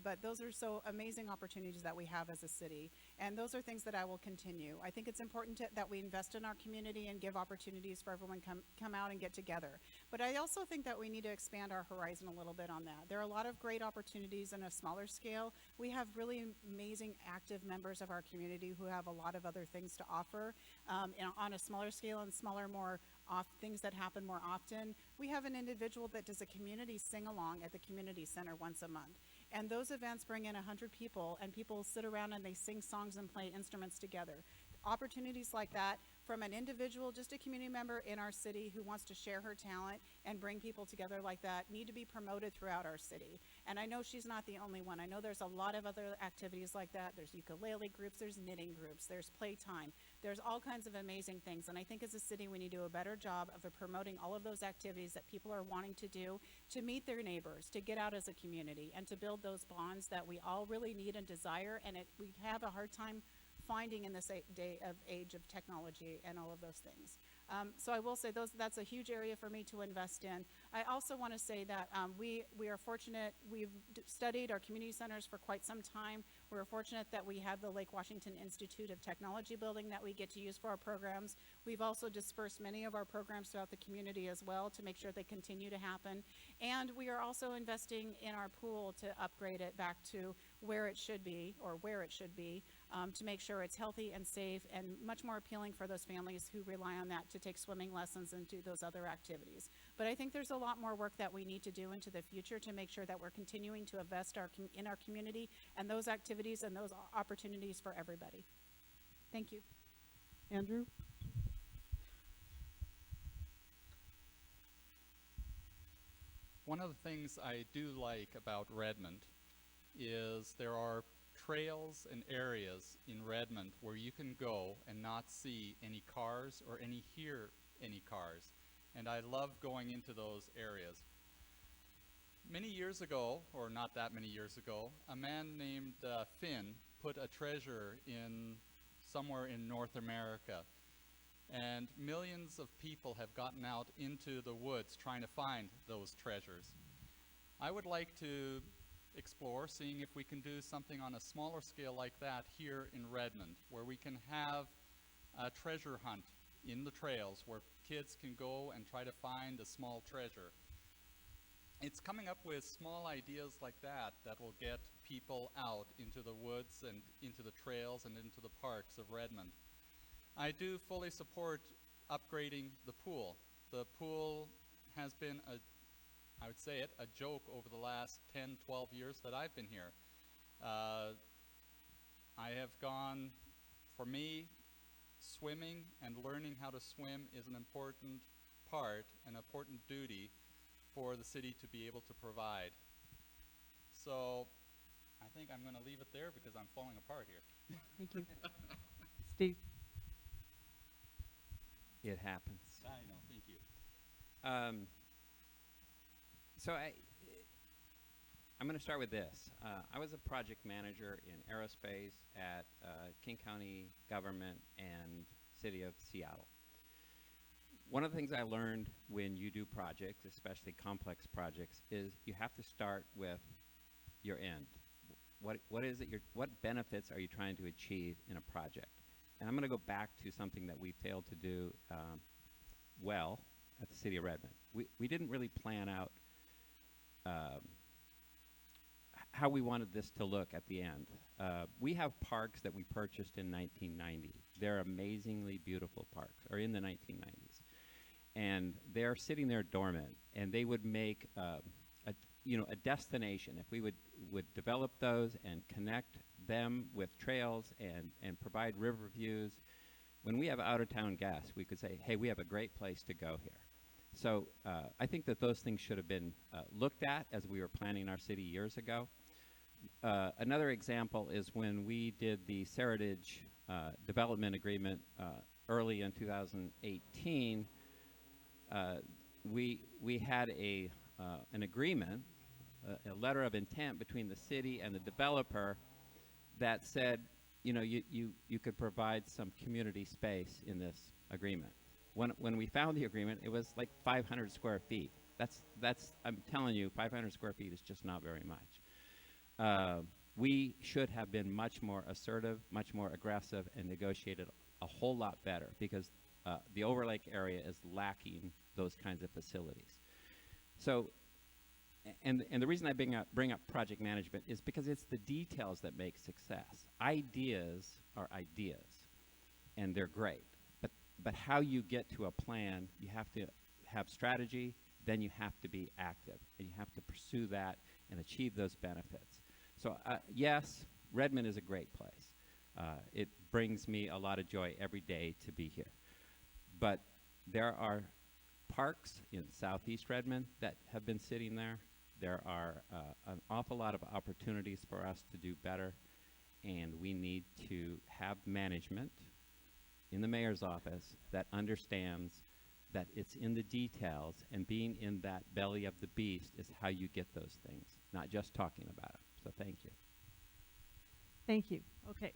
But those are so amazing opportunities that we have as a city, and those are things that I will continue. I think it's important that we invest in our community and give opportunities for everyone come out and get together. But I also think that we need to expand our horizon a little bit on that. There are a lot of great opportunities on a smaller scale. We have really amazing active members of our community who have a lot of other things to offer on a smaller scale and smaller, more things that happen more often. We have an individual that does a community sing-along at the community center once a month. And those events bring in 100 people, and people sit around and they sing songs and play instruments together. Opportunities like that from an individual, just a community member in our city who wants to share her talent and bring people together like that need to be promoted throughout our city. And I know she's not the only one. I know there's a lot of other activities like that. There's ukulele groups, there's knitting groups, there's playtime. There's all kinds of amazing things. And I think as a city we need to do a better job of promoting all of those activities that people are wanting to do to meet their neighbors, to get out as a community, and to build those bonds that we all really need and desire. And we have a hard time finding in this age of technology and all of those things. So I will say that's a huge area for me to invest in. I also want to say that we are fortunate. We've studied our community centers for quite some time. We're fortunate that we have the Lake Washington Institute of Technology building that we get to use for our programs. We've also dispersed many of our programs throughout the community as well to make sure they continue to happen. And we are also investing in our pool to upgrade it back to where it should be, to make sure it's healthy and safe and much more appealing for those families who rely on that to take swimming lessons and do those other activities. But I think there's a lot more work that we need to do into the future to make sure that we're continuing to invest in our community and those activities and those opportunities for everybody. Thank you. Andrew? One of the things I do like about Redmond is there are trails and areas in Redmond where you can go and not see any cars or hear any cars. And I love going into those areas. Many years ago, or not that many years ago, a man named Finn put a treasure in somewhere in North America. And millions of people have gotten out into the woods trying to find those treasures. I would like to explore seeing if we can do something on a smaller scale like that here in Redmond, where we can have a treasure hunt in the trails where kids can go and try to find a small treasure. it's coming up with small ideas like that that will get people out into the woods and into the trails and into the parks of Redmond. I do fully support upgrading the pool. The pool has been I would say it, a joke over the last 10, 12 years that I've been here. I have gone, for me, swimming and learning how to swim is an important part, an important duty for the city to be able to provide. So I think I'm going to leave it there because I'm falling apart here. Thank you. Steve? It happens. I know, thank you. So I'm going to start with this. I was a project manager in aerospace at King County Government and City of Seattle. One of the things I learned when you do projects, especially complex projects, is you have to start with your end. What benefits are you trying to achieve in a project? And I'm going to go back to something that we failed to do well at the City of Redmond. We didn't really plan out how we wanted this to look at the end. We have parks that we purchased in 1990. They're amazingly beautiful parks, or in the 1990s. And they're sitting there dormant, and they would make a destination. If we would develop those and connect them with trails and provide river views, when we have out-of-town guests, we could say, hey, we have a great place to go here. So I think that those things should have been looked at as we were planning our city years ago. Another example is when we did the Seritage development agreement early in 2018, we had an agreement, a letter of intent between the city and the developer that said, you could provide some community space in this agreement. When we found the agreement, it was like 500 square feet. I'm telling you, 500 square feet is just not very much. We should have been much more assertive, much more aggressive, and negotiated a whole lot better because the Overlake area is lacking those kinds of facilities. So, and the reason I bring up project management is because it's the details that make success. Ideas are ideas, and they're great. But how you get to a plan, you have to have strategy, then you have to be active, and you have to pursue that and achieve those benefits. So yes, Redmond is a great place. It brings me a lot of joy every day to be here. But there are parks in southeast Redmond that have been sitting there. There are an awful lot of opportunities for us to do better, and we need to have management in the mayor's office that understands that it's in the details, and being in that belly of the beast is how you get those things, not just talking about them. So thank you. Thank you. Okay,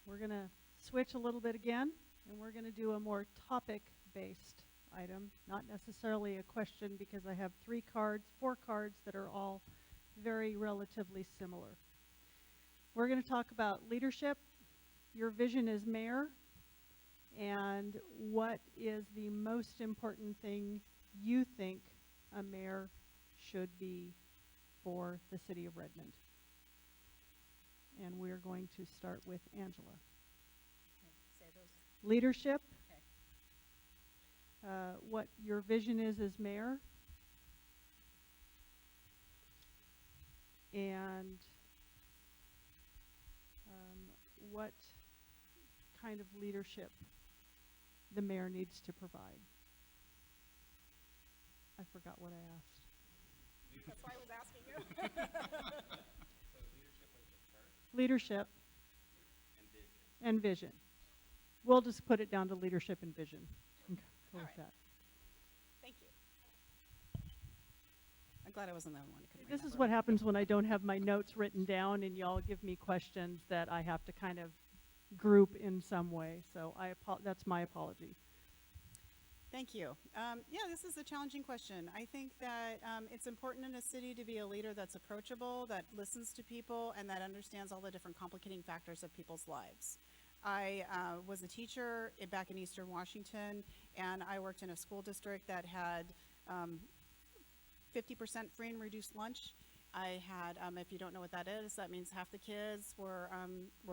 we're going to switch a little bit again, and we're going to do a more topic-based item, not necessarily a question, because I have 4 cards that are all very relatively similar. We're going to talk about leadership, your vision as mayor, and what is the most important thing you think a mayor should be for the city of Redmond. And we're going to start with Angela. Okay, say those. Leadership, Okay. what your vision is as mayor, and what kind of leadership the mayor needs to provide. I forgot what I asked. That's why I was asking you. Leadership and vision. We'll just put it down to leadership and vision. Okay, go with All right. that. Thank you. I'm glad I wasn't the only one who couldn't This is remember. what happens when I don't have my notes written down and y'all give me questions that I have to kind of group in some way. So that's my apology. Thank you. Yeah, this is a challenging question. I think that it's important in a city to be a leader that's approachable, that listens to people, and that understands all the different complicating factors of people's lives. I was a teacher back in Eastern Washington, and I worked in a school district that had 50% free and reduced lunch. I had, if you don't know what that is, that means half the kids were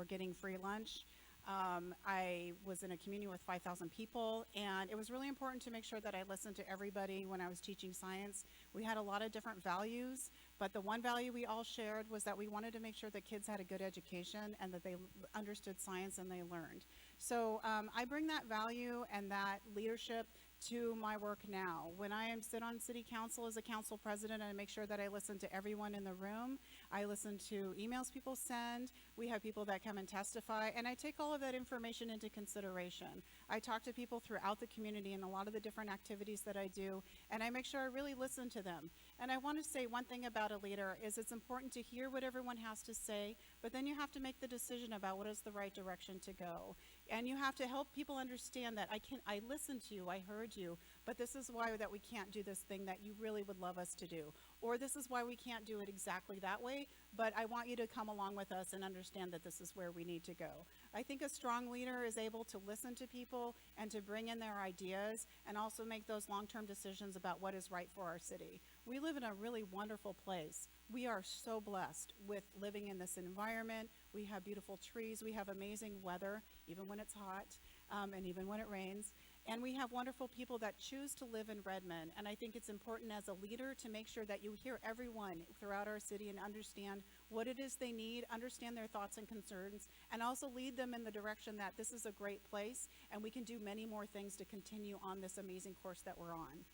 getting free lunch. I was in a community with 5,000 people, and it was really important to make sure that I listened to everybody when I was teaching science. We had a lot of different values, but the one value we all shared was that we wanted to make sure that kids had a good education and that they understood science and they learned. So I bring that value and that leadership to my work now. When I sit on city council as a council president, I make sure that I listen to everyone in the room. I listen to emails people send. We have people that come and testify, and I take all of that information into consideration. I talk to people throughout the community and a lot of the different activities that I do, and I make sure I really listen to them. And I want to say one thing about a leader is it's important to hear what everyone has to say, but then you have to make the decision about what is the right direction to go. And you have to help people understand that I listened to you, I heard you, but this is why that we can't do this thing that you really would love us to do. Or this is why we can't do it exactly that way, but I want you to come along with us and understand that this is where we need to go. I think a strong leader is able to listen to people and to bring in their ideas and also make those long-term decisions about what is right for our city. We live in a really wonderful place. We are so blessed with living in this environment. We have beautiful trees. We have amazing weather, even when it's hot, and even when it rains. And we have wonderful people that choose to live in Redmond. And I think it's important as a leader to make sure that you hear everyone throughout our city and understand what it is they need, understand their thoughts and concerns, and also lead them in the direction that this is a great place and we can do many more things to continue on this amazing course that we're on.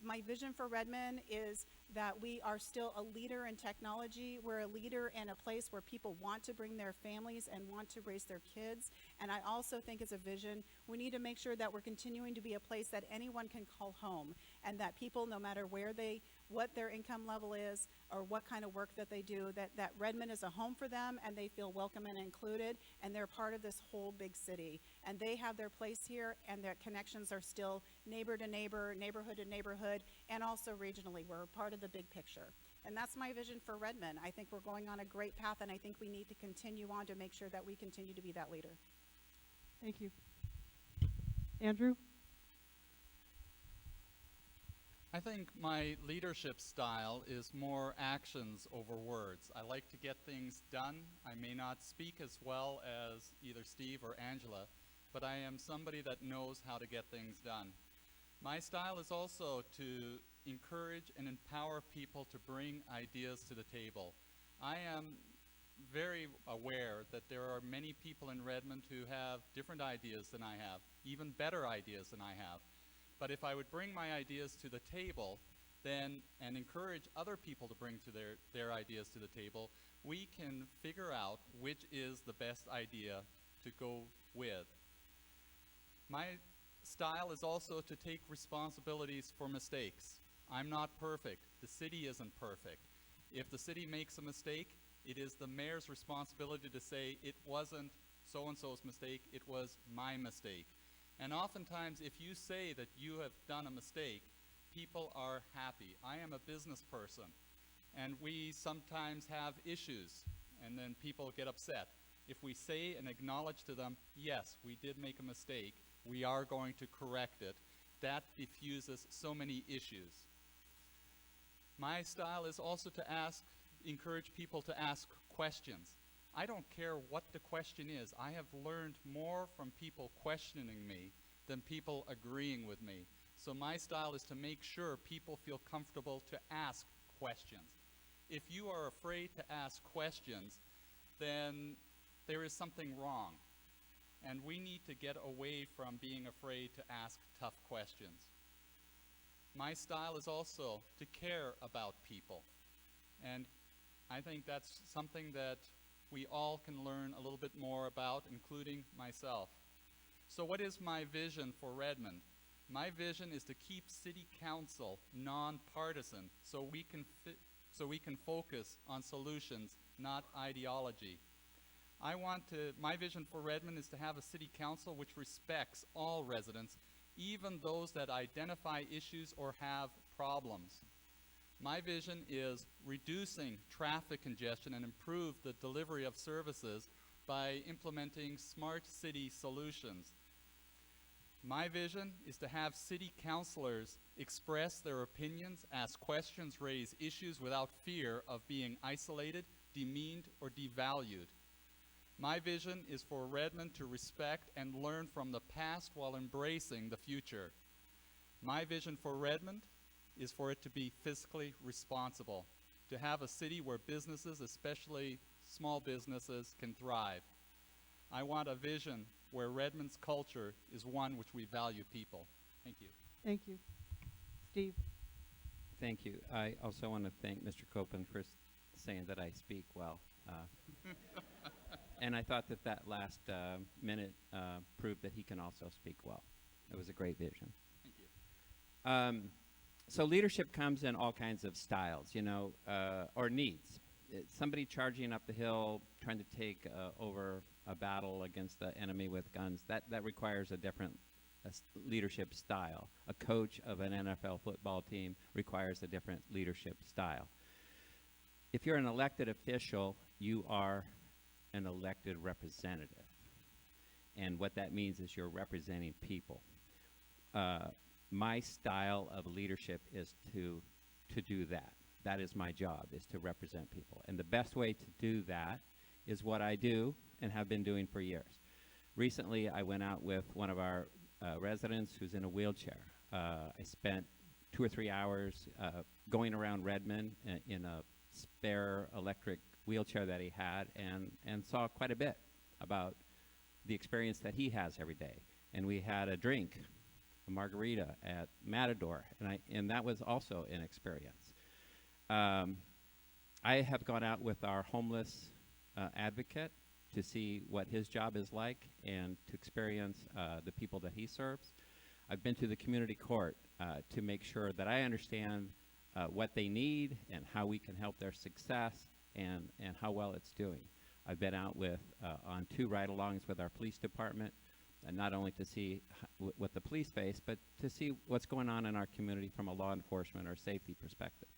My vision for Redmond is that we are still a leader in technology. We're a leader in a place where people want to bring their families and want to raise their kids. And I also think as a vision, we need to make sure that we're continuing to be a place that anyone can call home, and that people, no matter what their income level is or what kind of work that they do, that Redmond is a home for them and they feel welcome and included, and they're part of this whole big city. And they have their place here, and their connections are still neighbor to neighbor, neighborhood to neighborhood, and also regionally. We're part of the big picture. And that's my vision for Redmond. I think we're going on a great path, and I think we need to continue on to make sure that we continue to be that leader. Thank you. Andrew? I think my leadership style is more actions over words. I like to get things done. I may not speak as well as either Steve or Angela, but I am somebody that knows how to get things done. My style is also to encourage and empower people to bring ideas to the table. I am very aware that there are many people in Redmond who have different ideas than I have, even better ideas than I have. But if I would bring my ideas to the table, then, and encourage other people to bring to their ideas to the table, we can figure out which is the best idea to go with. My style is also to take responsibilities for mistakes. I'm not perfect. The city isn't perfect. If the city makes a mistake, it is the mayor's responsibility to say it wasn't so-and-so's mistake, it was my mistake. And oftentimes, if you say that you have done a mistake, people are happy. I am a business person, and we sometimes have issues, and then people get upset. If we say and acknowledge to them, yes, we did make a mistake, we are going to correct it, that diffuses so many issues. My style is also to encourage people to ask questions. I don't care what the question is. I have learned more from people questioning me than people agreeing with me. So my style is to make sure people feel comfortable to ask questions. If you are afraid to ask questions, then there is something wrong. And we need to get away from being afraid to ask tough questions. My style is also to care about people. And I think that's something that we all can learn a little bit more about, including myself. So what is my vision for Redmond? My vision is to keep City Council nonpartisan so we can focus on solutions, not ideology. My vision for Redmond is to have a City Council which respects all residents, even those that identify issues or have problems. My vision is reducing traffic congestion and improve the delivery of services by implementing smart city solutions. My vision is to have city councilors express their opinions, ask questions, raise issues without fear of being isolated, demeaned, or devalued. My vision is for Redmond to respect and learn from the past while embracing the future. My vision for Redmond is for it to be fiscally responsible, to have a city where businesses, especially small businesses, can thrive. I want a vision where Redmond's culture is one which we value people. Thank you. Thank you. Steve? Thank you. I also want to thank Mr. Copen for saying that I speak well. And I thought that that last minute proved that he can also speak well. It was a great vision. Thank you. So leadership comes in all kinds of styles, you know, or needs. It's somebody charging up the hill, trying to take over a battle against the enemy with guns, that requires a different leadership style. A coach of an NFL football team requires a different leadership style. If you're an elected official, you are an elected representative. And what that means is you're representing people. My style of leadership is to do that. That is my job, is to represent people. And the best way to do that is what I do and have been doing for years. Recently, I went out with one of our residents who's in a wheelchair. I spent 2 or 3 hours going around Redmond in a spare electric wheelchair that he had, and saw quite a bit about the experience that he has every day. And we had a drink, a margarita at Matador, and that was also an experience. I have gone out with our homeless advocate to see what his job is like and to experience the people that he serves. I've been to the community court to make sure that I understand what they need and how we can help their success and how well it's doing. I've been out with on 2 ride-alongs with our police department, not only to see what the police face, but to see what's going on in our community from a law enforcement or safety perspective.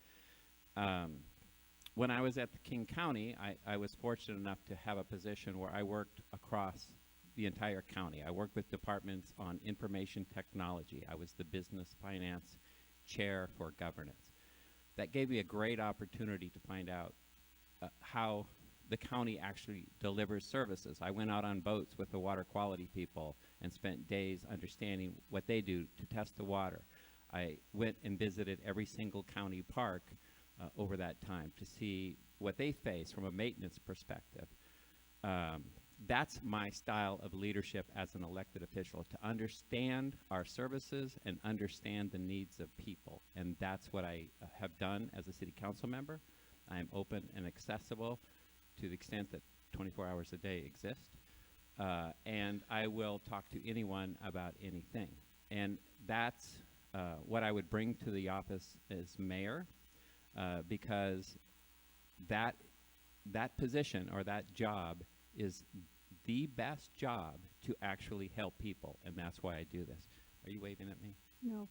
When I was at the King County, I was fortunate enough to have a position where I worked across the entire county. I worked with departments on information technology. I was the business finance chair for governance. That gave me a great opportunity to find out how the county actually delivers services. I went out on boats with the water quality people and spent days understanding what they do to test the water. I went and visited every single county park over that time to see what they face from a maintenance perspective. That's my style of leadership as an elected official, to understand our services and understand the needs of people. And that's what I have done as a city council member. I am open and accessible to the extent that 24 hours a day exist. And I will talk to anyone about anything. And that's what I would bring to the office as mayor, because that position or that job is the best job to actually help people, and that's why I do this. Are you waving at me? No,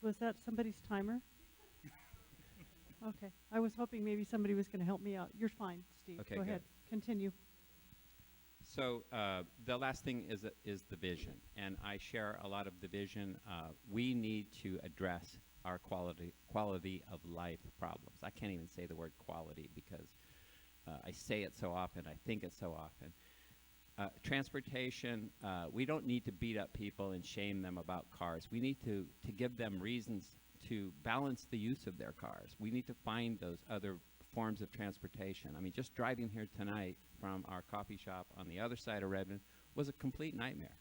was that somebody's timer? Okay, I was hoping maybe somebody was going to help me out. You're fine, Steve. Okay, Go ahead, good. continue. So the last thing is the vision, and I share a lot of the vision. We need to address our quality of life problems. I can't even say the word quality because I say it so often, I think it so often. Transportation, we don't need to beat up people and shame them about cars. We need to give them reasons to balance the use of their cars. We need to find those other forms of transportation. I mean, just driving here tonight from our coffee shop on the other side of Redmond was a complete nightmare.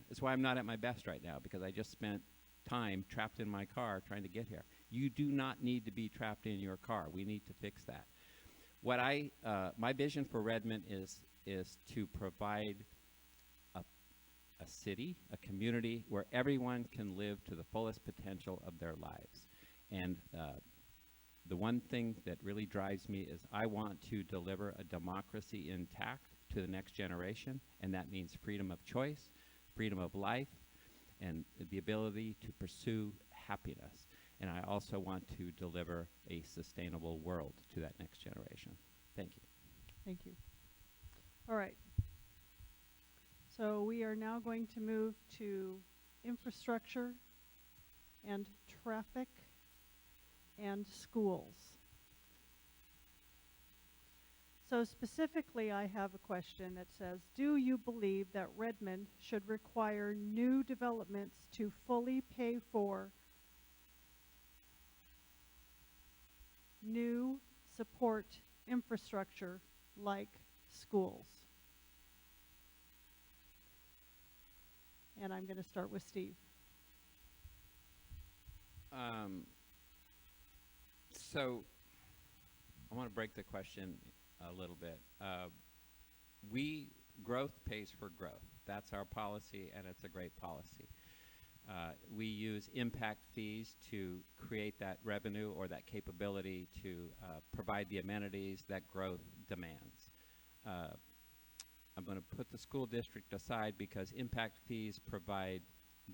That's why I'm not at my best right now, because I just spent time trapped in my car trying to get here. You do not need to be trapped in your car. We need to fix that. What my vision for Redmond is to provide a city, a community where everyone can live to the fullest potential of their lives. And the one thing that really drives me is I want to deliver a democracy intact to the next generation, and that means freedom of choice, freedom of life, and the ability to pursue happiness. And I also want to deliver a sustainable world to that next generation. Thank you. Thank you. All right. So we are now going to move to infrastructure and traffic and schools. So specifically, I have a question that says, do you believe that Redmond should require new developments to fully pay for new support infrastructure like schools? And I'm going to start with Steve. So I want to break the question a little bit. Growth pays for growth. That's our policy, and it's a great policy. We use impact fees to create that revenue or that capability to provide the amenities that growth demands. I'm going to put the school district aside because impact fees provide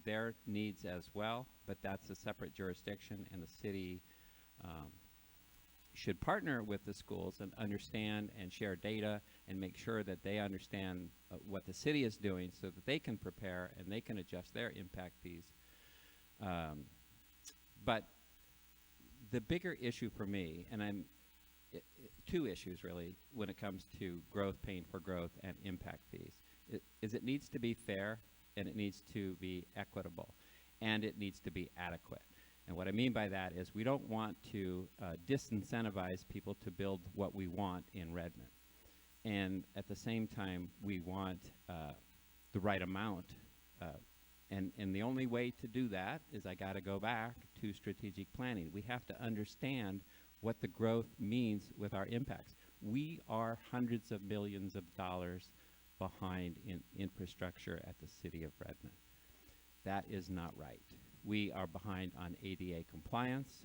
their needs as well, but that's a separate jurisdiction, and the city should partner with the schools and understand and share data and make sure that they understand what the city is doing so that they can prepare and they can adjust their impact fees. But the bigger issue for me, and two issues really when it comes to growth paying for growth and impact fees, is it needs to be fair, and it needs to be equitable, and it needs to be adequate. And what I mean by that is we don't want to disincentivize people to build what we want in Redmond. And at the same time, we want the right amount. And the only way to do that is I got to go back to strategic planning. We have to understand what the growth means with our impacts. We are hundreds of millions of dollars behind in infrastructure at the city of Redmond. That is not right. We are behind on ADA compliance.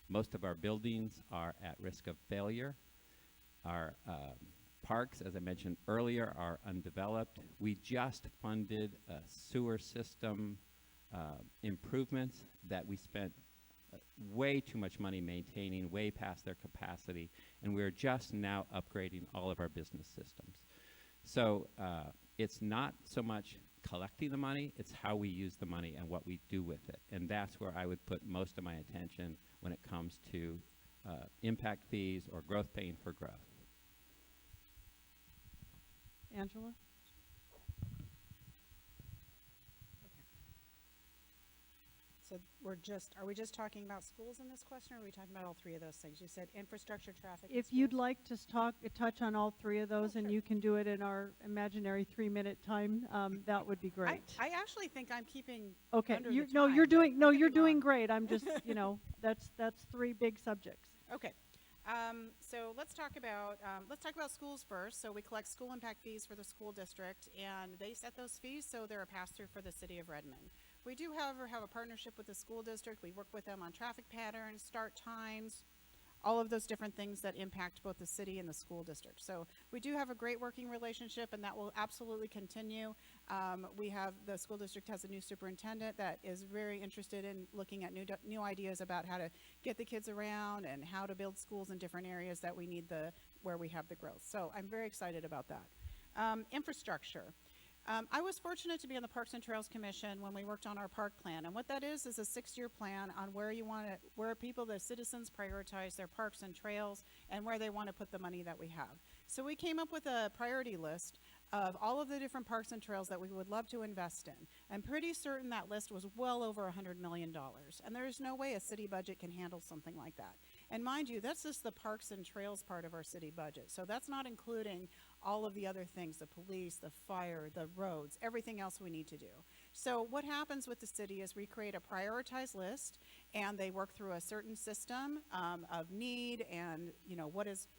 Most of our buildings are at risk of failure. Our parks, as I mentioned earlier, are undeveloped. We just funded a sewer system improvements that we spent way too much money maintaining, way past their capacity, and we're just now upgrading all of our business systems. So it's not so much collecting the money, it's how we use the money and what we do with it. And that's where I would put most of my attention when it comes to impact fees or growth paying for growth. Angela? So are we just talking about schools in this question, or are we talking about all three of those things? You said infrastructure, traffic, and If you'd schools? like to touch on all three of those, and sure. you can do it in our imaginary 3-minute time, that would be great. I actually think I'm keeping Okay, under you're the no, time, you're but doing I no, could you're be doing wrong. great. I'm just, that's 3 big subjects. Okay. So let's talk about schools first. So we collect school impact fees for the school district, and they set those fees, so they're a pass-through for the city of Redmond. We do, however, have a partnership with the school district. We work with them on traffic patterns, start times, all of those different things that impact both the city and the school district. So we do have a great working relationship, and that will absolutely continue. The school district has a new superintendent that is very interested in looking at new ideas about how to get the kids around and how to build schools in different areas that we need where we have the growth. So I'm very excited about that. Infrastructure. I was fortunate to be on the Parks and Trails Commission when we worked on our park plan, and what that is a 6-year plan on where the citizens prioritize their parks and trails and where they want to put the money that we have. So we came up with a priority list of all of the different parks and trails that we would love to invest in. I'm pretty certain that list was well over $100 million, and there's no way a city budget can handle something like that. And mind you, that's just the parks and trails part of our city budget. So that's not including all of the other things, the police, the fire, the roads, everything else we need to do. So what happens with the city is we create a prioritized list, and they work through a certain system of need and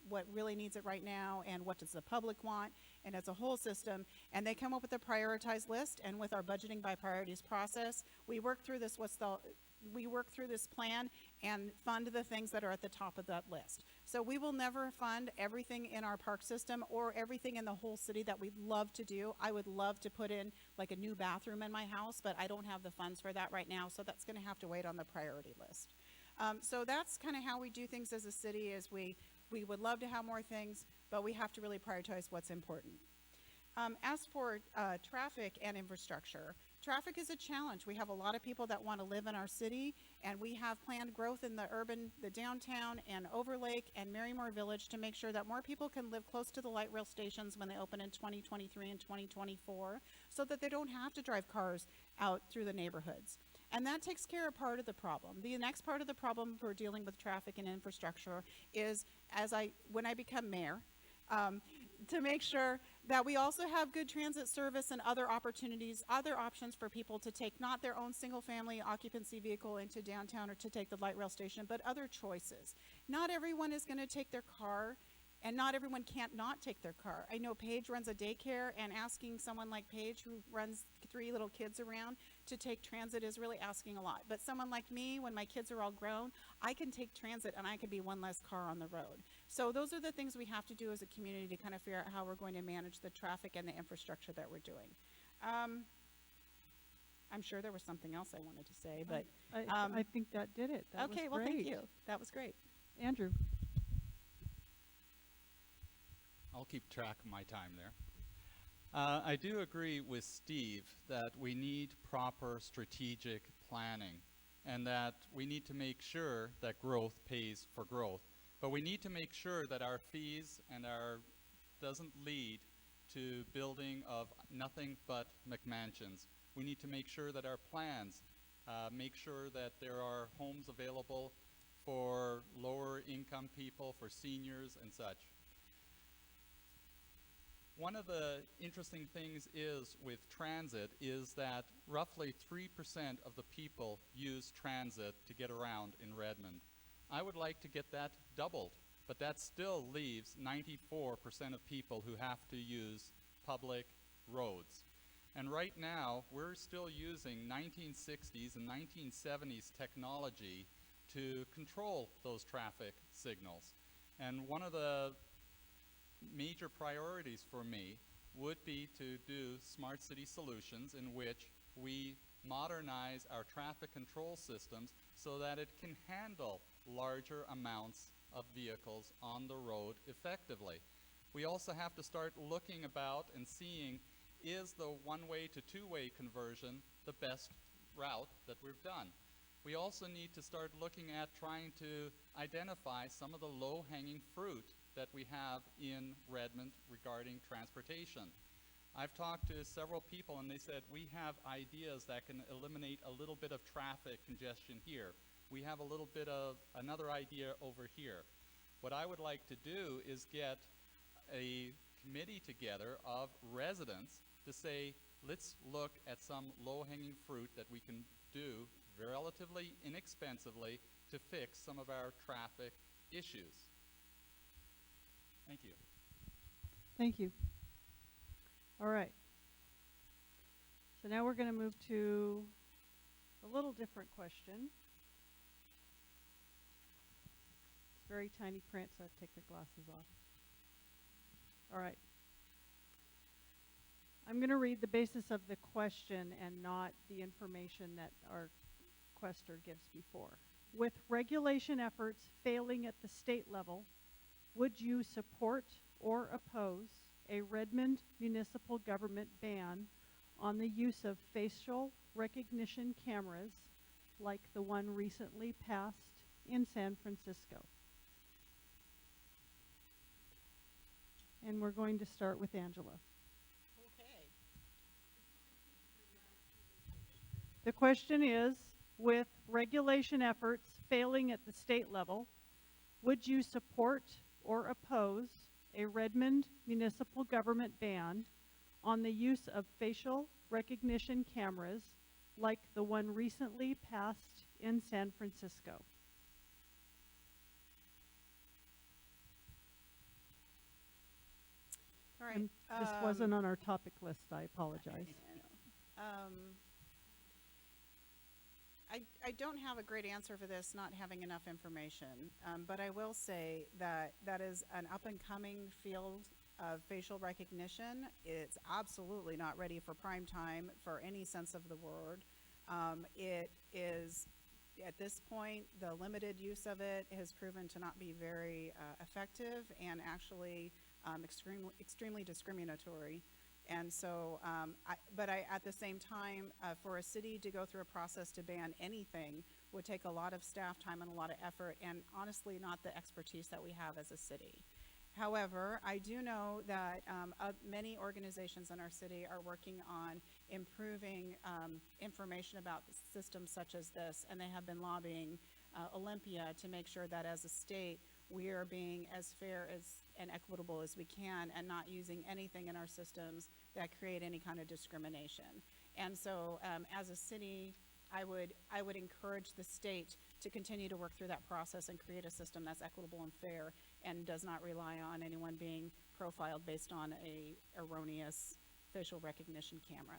what really needs it right now and what does the public want, and it's a whole system, and they come up with a prioritized list, and with our budgeting by priorities process, we work through this plan and fund the things that are at the top of that list. So we will never fund everything in our park system or everything in the whole city that we'd love to do. I would love to put in like a new bathroom in my house, but I don't have the funds for that right now, so that's going to have to wait on the priority list. So that's kind of how we do things as a city, is we would love to have more things, but we have to really prioritize what's important. As for traffic and infrastructure, traffic is a challenge. We have a lot of people that want to live in our city, and we have planned growth in the downtown and Overlake and Marymore Village to make sure that more people can live close to the light rail stations when they open in 2023 and 2024, so that they don't have to drive cars out through the neighborhoods. And that takes care of part of the problem. The next part of the problem for dealing with traffic and infrastructure is when I become mayor, to make sure that we also have good transit service and other opportunities, other options for people to take not their own single-family occupancy vehicle into downtown or to take the light rail station, but other choices. Not everyone is going to take their car, and not everyone can't not take their car. I know Paige runs a daycare, and asking someone like Paige, who runs 3 little kids around, to take transit is really asking a lot. But someone like me, when my kids are all grown, I can take transit and I can be one less car on the road. So those are the things we have to do as a community to kind of figure out how we're going to manage the traffic and the infrastructure that we're doing. I'm sure there was something else I wanted to say, but I think that did it. That okay, was well, great. thank you. That was great. Andrew. I'll keep track of my time there. I do agree with Steve that we need proper strategic planning and that we need to make sure that growth pays for growth. But we need to make sure that our fees and doesn't lead to building of nothing but McMansions. We need to make sure that our plans make sure that there are homes available for lower income people, for seniors and such. One of the interesting things with transit is that roughly 3% of the people use transit to get around in Redmond. I would like to get that doubled, but that still leaves 94% of people who have to use public roads. And right now, we're still using 1960s and 1970s technology to control those traffic signals. And one of the major priorities for me would be to do smart city solutions in which we modernize our traffic control systems so that it can handle larger amounts of vehicles on the road effectively. We also have to start looking about and seeing, is the one-way to two-way conversion the best route that we've done? We also need to start looking at trying to identify some of the low-hanging fruit that we have in Redmond regarding transportation. I've talked to several people and they said, we have ideas that can eliminate a little bit of traffic congestion here. We have a little bit of another idea over here. What I would like to do is get a committee together of residents to say, let's look at some low-hanging fruit that we can do relatively inexpensively to fix some of our traffic issues. Thank you. Thank you. All right. So now we're going to move to a little different question. It's very tiny print, so I have to take my glasses off. All right. I'm going to read the basis of the question and not the information that our quester gives before. With regulation efforts failing at the state level, would you support or oppose a Redmond municipal government ban on the use of facial recognition cameras like the one recently passed in San Francisco? And we're going to start with Angela. Okay. The question is, with regulation efforts failing at the state level, would you support or oppose a Redmond municipal government ban on the use of facial recognition cameras like the one recently passed in San Francisco? All right. And this wasn't on our topic list, I apologize. I don't have a great answer for this, not having enough information, but I will say that that is an up-and-coming field of facial recognition. It's absolutely not ready for prime time for any sense of the word. It is, at this point, the limited use of it has proven to not be very effective and actually extremely discriminatory. And so, at the same time, for a city to go through a process to ban anything would take a lot of staff time and a lot of effort, and honestly, not the expertise that we have as a city. However, I do know that many organizations in our city are working on improving information about systems such as this, and they have been lobbying Olympia to make sure that as a state, we are being as fair and equitable as we can and not using anything in our systems that create any kind of discrimination. And so as a city, I would encourage the state to continue to work through that process and create a system that's equitable and fair and does not rely on anyone being profiled based on a erroneous facial recognition camera.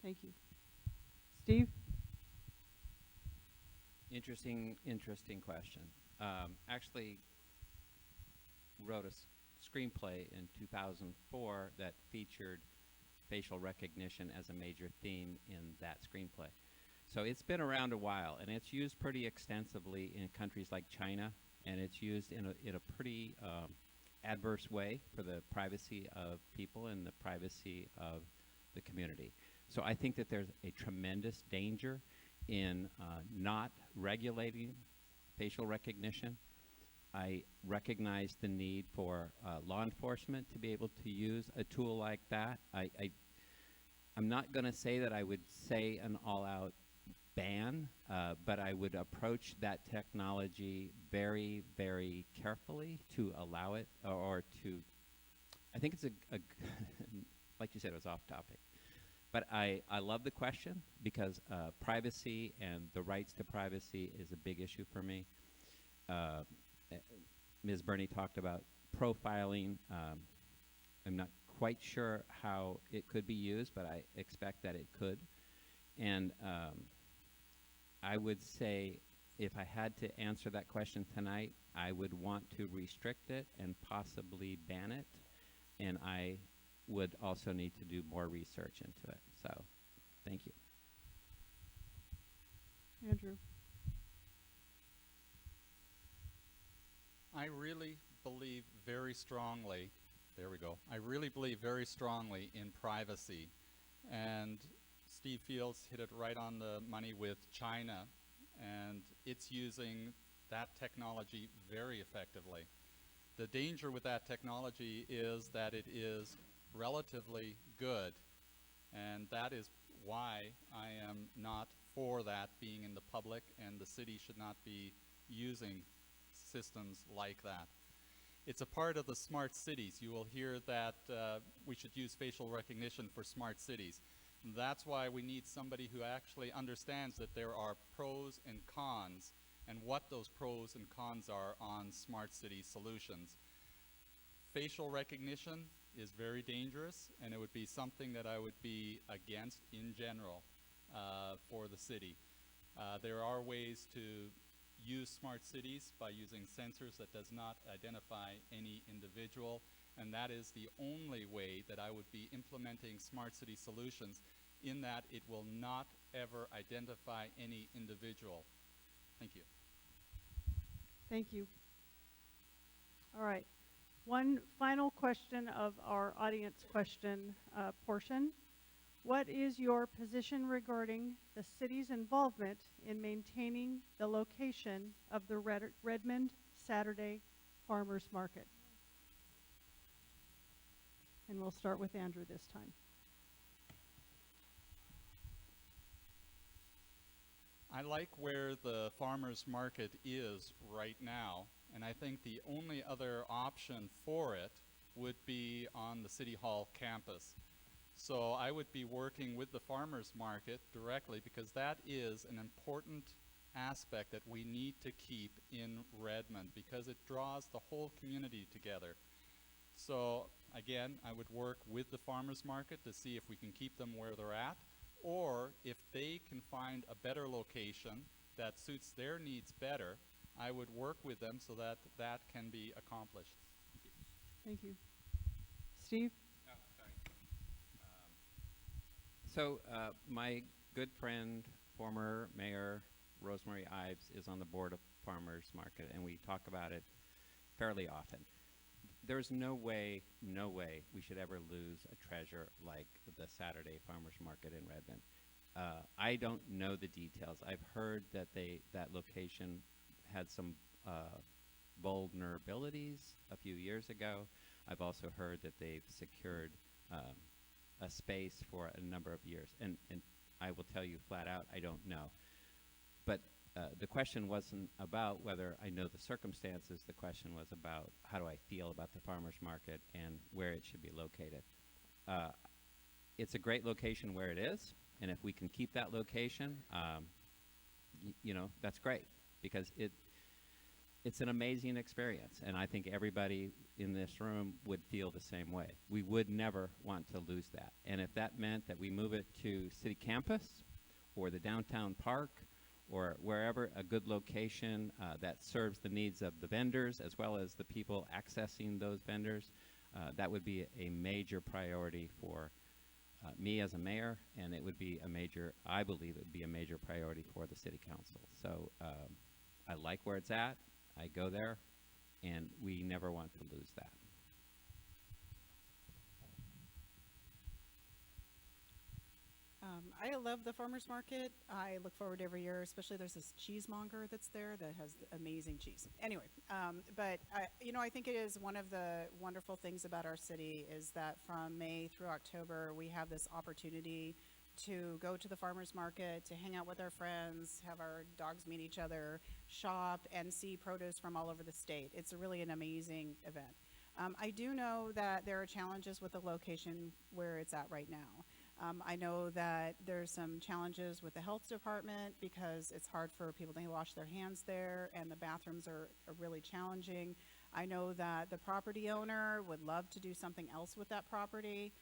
Thank you. Steve? Interesting question. Actually wrote a screenplay in 2004 that featured facial recognition as a major theme in that screenplay. So it's been around a while, and it's used pretty extensively in countries like China, and it's used in a pretty adverse way for the privacy of people and the privacy of the community. So I think that there's a tremendous danger in not regulating facial recognition. I recognize the need for law enforcement to be able to use a tool like that. I'm not going to say that I would say an all-out ban, but I would approach that technology very, very carefully to allow it, or to, I think it's like you said, it was off topic. But I love the question because privacy and the rights to privacy is a big issue for me. Ms. Burney talked about profiling. I'm not quite sure how it could be used, but I expect that it could. And I would say if I had to answer that question tonight, I would want to restrict it and possibly ban it. And I would also need to do more research into it. So, thank you. Andrew? I really believe very strongly, there we go, I really believe very strongly in privacy. And Steve Fields hit it right on the money with China, and it's using that technology very effectively. The danger with that technology is that it is relatively good, and that is why I am not for that being in the public, and the city should not be using systems like that. It's a part of the smart cities. You will hear that we should use facial recognition for smart cities. And that's why we need somebody who actually understands that there are pros and cons, and what those pros and cons are on smart city solutions. Facial recognition is very dangerous, and it would be something that I would be against in general for the city. There are ways to use smart cities by using sensors that does not identify any individual, and that is the only way that I would be implementing smart city solutions, in that it will not ever identify any individual. Thank you. Thank you. All right. One final question of our audience question portion. What is your position regarding the city's involvement in maintaining the location of the Redmond Saturday Farmers Market? And we'll start with Andrew this time. I like where the farmers market is right now, and I think the only other option for it would be on the City Hall campus. So I would be working with the farmers market directly, because that is an important aspect that we need to keep in Redmond, because it draws the whole community together. So again, I would work with the farmers market to see if we can keep them where they're at, or if they can find a better location that suits their needs better, I would work with them so that that can be accomplished. Thank you. Steve? Oh, sorry. My good friend, former Mayor Rosemary Ives, is on the board of Farmers Market, and we talk about it fairly often. there's no way we should ever lose a treasure like the Saturday Farmers Market in Redmond. I don't know the details. I've heard that that location had some vulnerabilities a few years ago. I've also heard that they've secured a space for a number of years, and I will tell you flat out, I don't know. But the question wasn't about whether I know the circumstances. The question was about how do I feel about the farmers market and where it should be located. It's a great location where it is, and if we can keep that location, you know, that's great, because it's an amazing experience, and I think everybody in this room would feel the same way. We would never want to lose that. And if that meant that we move it to city campus or the downtown park or wherever, a good location that serves the needs of the vendors as well as the people accessing those vendors, that would be a major priority for me as a mayor, and it would be a major, I believe it would be a major priority for the city council. So I like where it's at. I go there, and we never want to lose that. I love the farmers market. I look forward every year, especially there's this cheesemonger that's there that has amazing cheese. Anyway, but you know, I think it is one of the wonderful things about our city is that from May through October, we have this opportunity to go to the farmers market, to hang out with our friends, have our dogs meet each other, shop, and see produce from all over the state. It's really an amazing event. I do know that there are challenges with the location where it's at right now. I know that there's some challenges with the health department because it's hard for people to wash their hands there, and the bathrooms are really challenging. I know that the property owner would love to do something else with that property.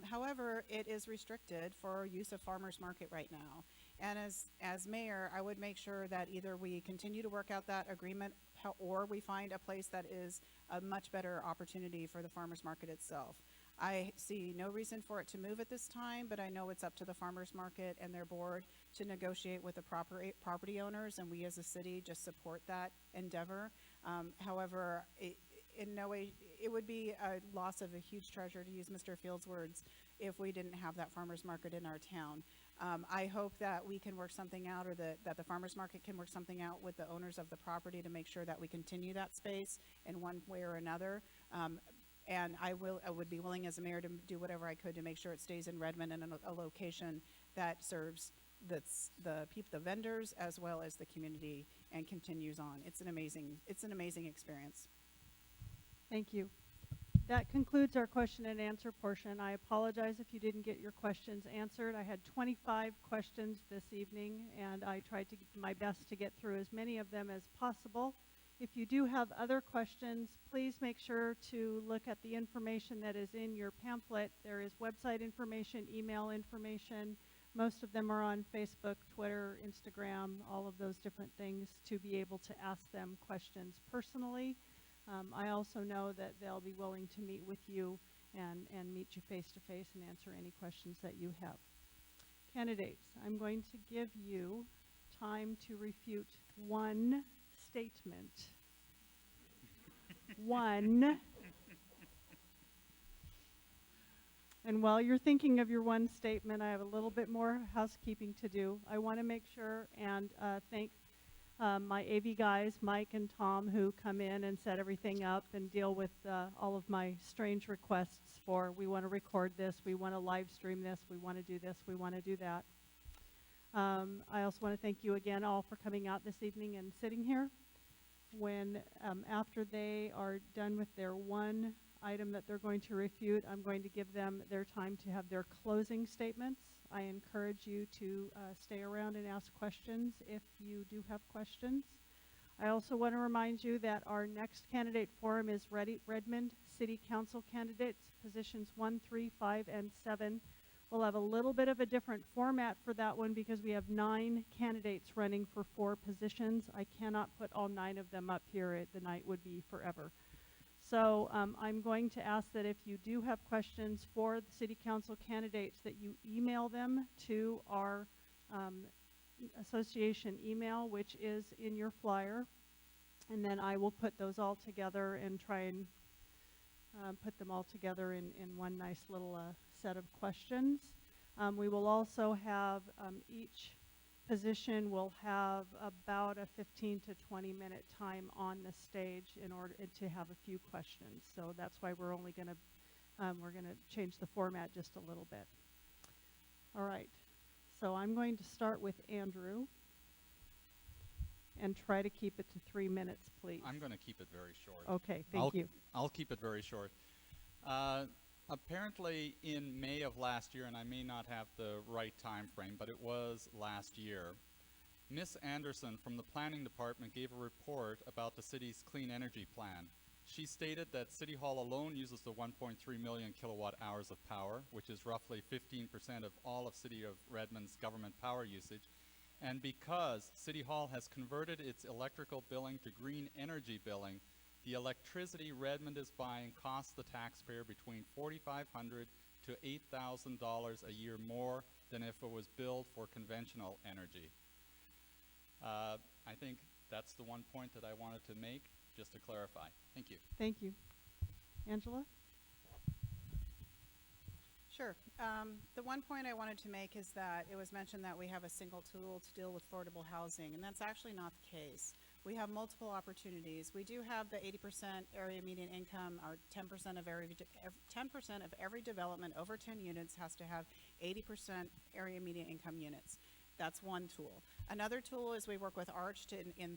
However, it is restricted for use of farmers market right now. And as mayor, I would make sure that either we continue to work out that agreement or we find a place that is a much better opportunity for the farmers market itself. I see no reason for it to move at this time, but I know it's up to the farmers market and their board to negotiate with the property owners, and we as a city just support that endeavor. However, in no way, it would be a loss of a huge treasure, to use Mr. Field's words, if we didn't have that farmers market in our town. I hope that we can work something out, or that the farmers market can work something out with the owners of the property to make sure that we continue that space in one way or another. And I would be willing as a mayor to do whatever I could to make sure it stays in Redmond and in a location that serves the vendors as well as the community and continues on. It's an amazing experience. Thank you. That concludes our question and answer portion. I apologize if you didn't get your questions answered. I had 25 questions this evening, and I tried to do my best to get through as many of them as possible. If you do have other questions, please make sure to look at the information that is in your pamphlet. There is website information, email information. Most of them are on Facebook, Twitter, Instagram, all of those different things to be able to ask them questions personally. I also know that they'll be willing to meet with you and meet you face to face and answer any questions that you have. Candidates, I'm going to give you time to refute one statement. One. And while you're thinking of your one statement, I have a little bit more housekeeping to do. I want to make sure and thank my AV guys, Mike and Tom, who come in and set everything up and deal with all of my strange requests for, we want to record this, we want to live stream this, we want to do this, we want to do that. I also want to thank you again all for coming out this evening and sitting here. When after they are done with their one item that they're going to refute, I'm going to give them their time to have their closing statements. I encourage you to stay around and ask questions if you do have questions. I also want to remind you that our next candidate forum is Redmond City Council candidates, positions 1, 3, 5, and 7. We'll have a little bit of a different format for that one because we have 9 candidates running for 4 positions. I cannot put all 9 of them up here. The night would be forever. So I'm going to ask that if you do have questions for the City Council candidates, that you email them to our association email, which is in your flyer. And then I will put those all together and try and put them all together in one nice little set of questions. We will also have each position will have about a 15 to 20 minute time on the stage in order to have a few questions. So that's why we're only going to we're going to change the format just a little bit. All right. So I'm going to start with Andrew and try to keep it to 3 minutes, please. I'm going to keep it very short. Okay, thank you. I'll keep it very short. Apparently in May of last year, and I may not have the right time frame, but it was last year, Miss Anderson from the planning department gave a report about the city's clean energy plan. She stated that City Hall alone uses the 1.3 million kilowatt hours of power, which is roughly 15% of all of City of Redmond's government power usage. And because City Hall has converted its electrical billing to green energy billing, the electricity Redmond is buying costs the taxpayer between $4,500 to $8,000 a year more than if it was billed for conventional energy. I think that's the one point that I wanted to make, just to clarify. Thank you. Thank you. Angela? Sure. The one point I wanted to make is that it was mentioned that we have a single tool to deal with affordable housing, and that's actually not the case. We have multiple opportunities. We do have the 80% area median income, or 10% of every development over 10 units has to have 80% area median income units. That's one tool. Another tool is we work with Arch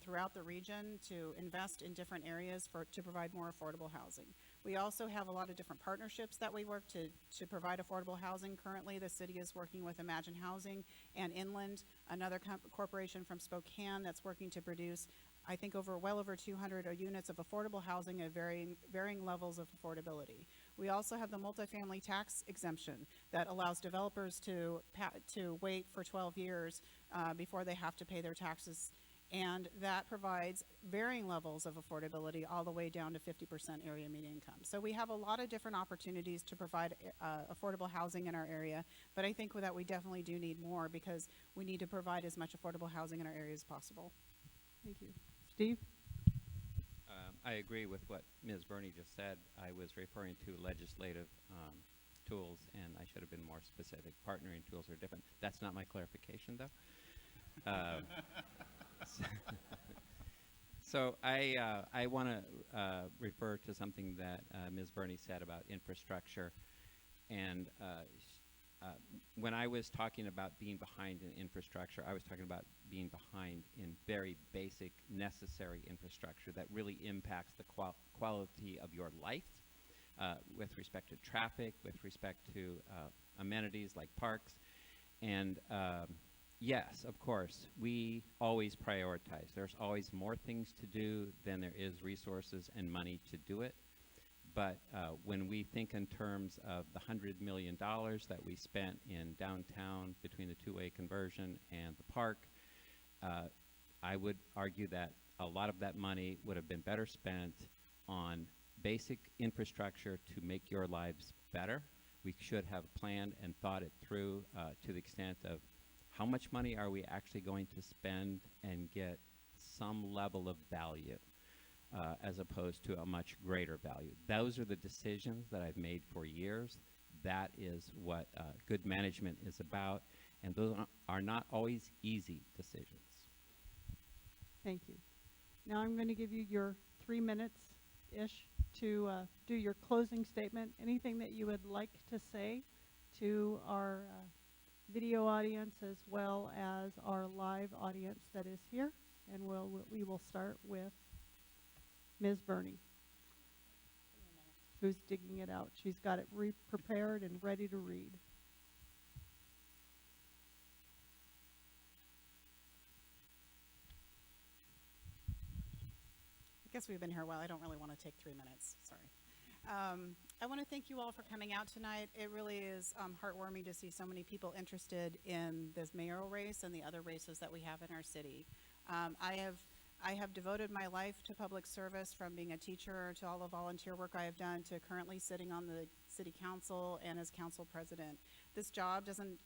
throughout the region to invest in different areas to provide more affordable housing. We also have a lot of different partnerships that we work to provide affordable housing. Currently, the city is working with Imagine Housing and Inland, another corporation from Spokane that's working to produce, I think, well over 200 units of affordable housing at varying levels of affordability. We also have the multifamily tax exemption that allows developers to wait for 12 years before they have to pay their taxes, and that provides varying levels of affordability all the way down to 50% area median income. So we have a lot of different opportunities to provide affordable housing in our area, but I think that we definitely do need more because we need to provide as much affordable housing in our area as possible. Thank you. Steve? I agree with what Ms. Burney just said. I was referring to legislative tools, and I should have been more specific. Partnering tools are different. That's not my clarification, though. So I want to refer to something that Ms. Burney said about infrastructure. And when I was talking about being behind in infrastructure, I was talking about being behind in very basic, necessary infrastructure that really impacts the quality of your life with respect to traffic, with respect to amenities like parks. And yes, of course, we always prioritize. There's always more things to do than there is resources and money to do it. But when we think in terms of the $100 million that we spent in downtown between the two-way conversion and the park, I would argue that a lot of that money would have been better spent on basic infrastructure to make your lives better. We should have planned and thought it through to the extent of how much money are we actually going to spend and get some level of value. As opposed to a much greater value. Those are the decisions that I've made for years. That is what good management is about, and those are not always easy decisions. Thank you. Now I'm going to give you your 3 minutes-ish to do your closing statement. Anything that you would like to say to our video audience as well as our live audience that is here, and we will start with Ms. Burney, who's digging it out. She's got it prepared and ready to read. I guess we've been here a while. I don't really want to take 3 minutes. Sorry. I want to thank you all for coming out tonight. It really is heartwarming to see so many people interested in this mayoral race and the other races that we have in our city. I have devoted my life to public service, from being a teacher to all the volunteer work I have done to currently sitting on the city council and as council president. This job doesn't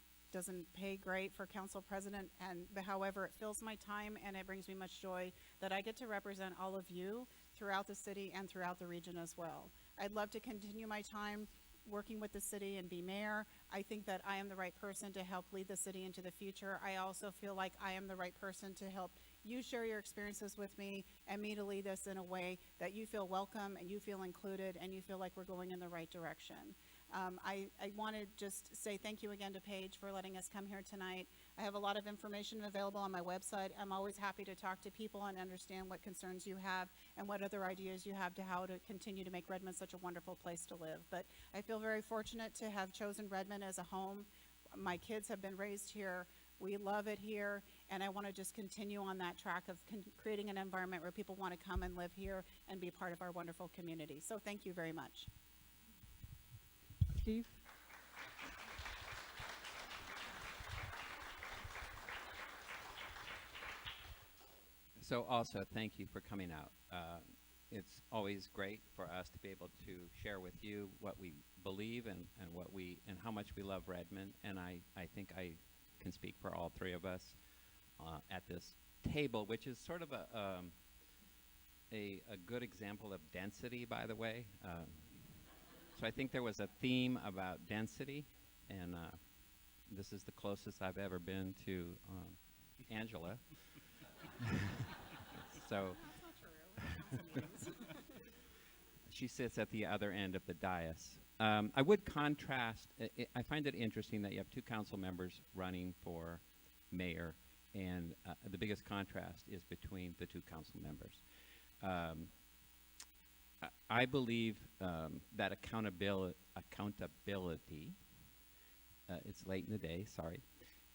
pay great for council president, but however, it fills my time and it brings me much joy that I get to represent all of you throughout the city and throughout the region as well. I'd love to continue my time working with the city and be mayor. I think that I am the right person to help lead the city into the future. I also feel like I am the right person to help you share your experiences with me and me to lead this in a way that you feel welcome and you feel included and you feel like we're going in the right direction. I want to just say thank you again to Paige for letting us come here tonight. I have a lot of information available on my website. I'm always happy to talk to people and understand what concerns you have and what other ideas you have to how to continue to make Redmond such a wonderful place to live. But I feel very fortunate to have chosen Redmond as a home. My kids have been raised here. We love it here, and I want to just continue on that track of creating an environment where people want to come and live here and be part of our wonderful community. So thank you very much. Steve? So also, thank you for coming out. It's always great for us to be able to share with you what we believe and how much we love Redmond. And I think I can speak for all three of us at this table, which is sort of a good example of density, by the way. So I think there was a theme about density, and this is the closest I've ever been to Angela. So she sits at the other end of the dais. I would contrast, I find it interesting that you have two council members running for mayor, and the biggest contrast is between the two council members. I believe that accountability, it's late in the day, sorry,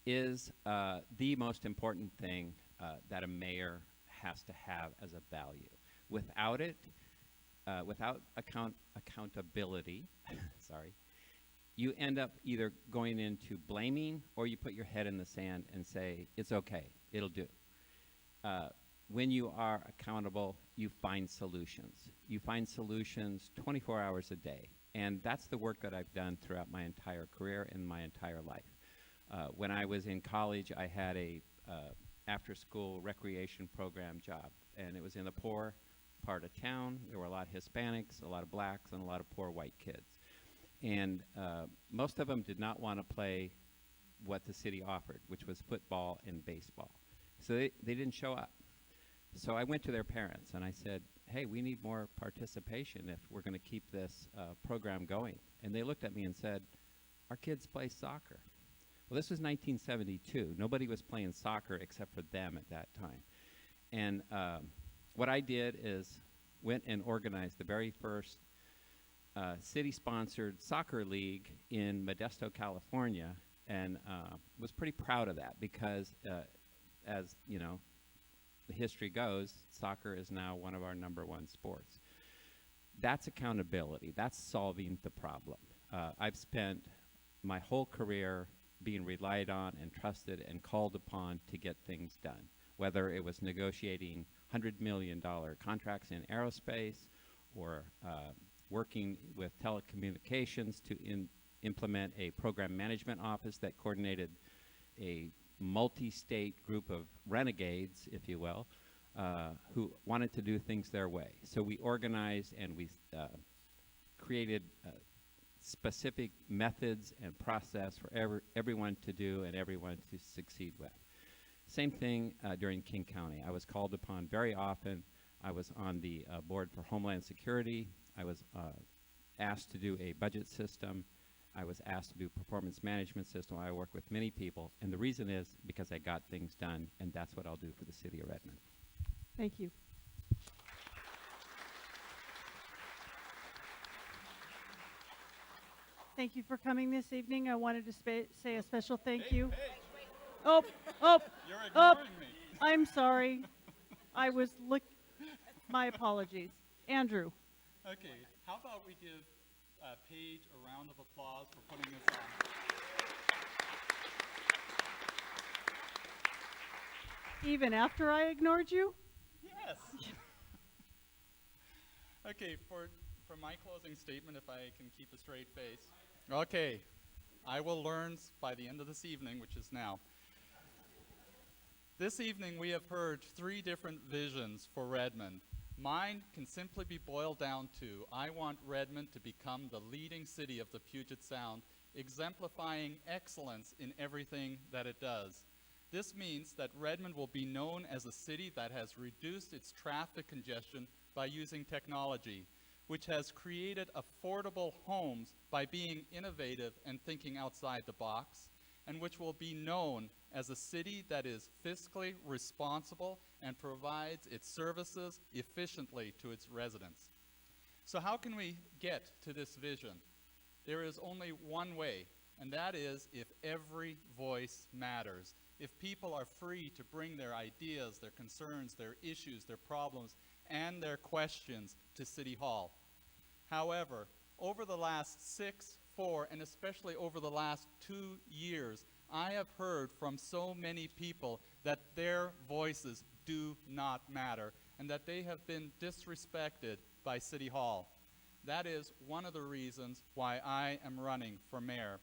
is the most important thing that a mayor has to have as a value. Without it, without accountability, sorry, you end up either going into blaming or you put your head in the sand and say, it's okay, it'll do. When you are accountable, you find solutions. You find solutions 24 hours a day. And that's the work that I've done throughout my entire career and my entire life. When I was in college, I had a after-school recreation program job, and it was in the poor part of town. There were a lot of Hispanics, a lot of blacks, and a lot of poor white kids. And most of them did not want to play what the city offered, which was football and baseball. So they didn't show up. So I went to their parents, and I said, hey, we need more participation if we're going to keep this program going. And they looked at me and said, our kids play soccer. Well, this was 1972. Nobody was playing soccer except for them at that time. And what I did is went and organized the very first city-sponsored soccer league in Modesto, California, and was pretty proud of that because, as you know, the history goes, soccer is now one of our #1 sports. That's accountability. That's solving the problem. I've spent my whole career being relied on and trusted and called upon to get things done, whether it was negotiating $100 million contracts in aerospace or working with telecommunications to implement a program management office that coordinated a multi-state group of renegades, if you will, who wanted to do things their way. So we organized and we created specific methods and process for everyone to do and everyone to succeed with. Same thing during King County. I was called upon very often. I was on the board for Homeland Security. I was asked to do a budget system. I was asked to do performance management system. I work with many people, and the reason is because I got things done, and that's what I'll do for the city of Redmond. Thank you. Thank you for coming this evening. I wanted to say a special thank you. Oh, You're oh, ignoring me. I'm sorry. I was my apologies. Andrew. Okay, how about we give Paige a round of applause for putting this on. Even after I ignored you? Yes. Okay, for my closing statement, if I can keep a straight face. Okay, I will learn by the end of this evening, which is now. This evening we have heard 3 different visions for Redmond. Mine can simply be boiled down to, I want Redmond to become the leading city of the Puget Sound, exemplifying excellence in everything that it does. This means that Redmond will be known as a city that has reduced its traffic congestion by using technology, which has created affordable homes by being innovative and thinking outside the box, and which will be known as a city that is fiscally responsible and provides its services efficiently to its residents. So how can we get to this vision? There is only one way, and that is if every voice matters. If people are free to bring their ideas, their concerns, their issues, their problems, and their questions to City Hall. However, over the last 6, 4, and especially over the last 2 years, I have heard from so many people that their voices do not matter and that they have been disrespected by City Hall. That is one of the reasons why I am running for mayor.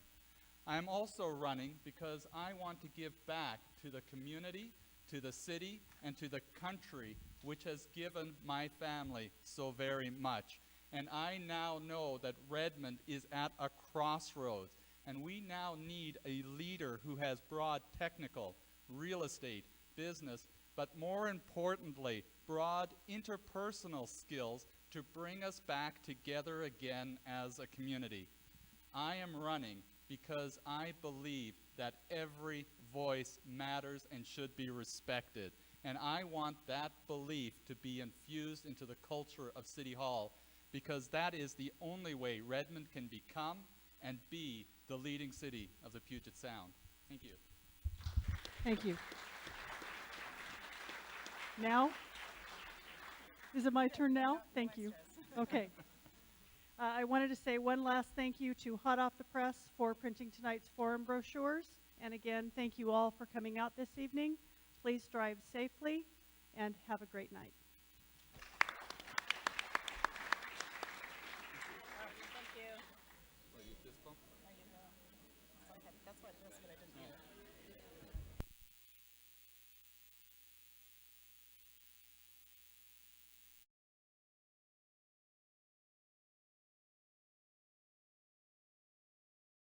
I am also running because I want to give back to the community, to the city, and to the country, which has given my family so very much. And I now know that Redmond is at a crossroads, and we now need a leader who has broad technical, real estate, business, but more importantly, broad interpersonal skills to bring us back together again as a community. I am running because I believe that every voice matters and should be respected. And I want that belief to be infused into the culture of City Hall, because that is the only way Redmond can become and be the leading city of the Puget Sound. Thank you. Thank you. Now, is it my turn now? Thank you. Okay. I wanted to say one last thank you to Hot Off the Press for printing tonight's forum brochures. And again, thank you all for coming out this evening. Please drive safely and have a great night. Thank you. Will you fist bump? That's what I didn't hear.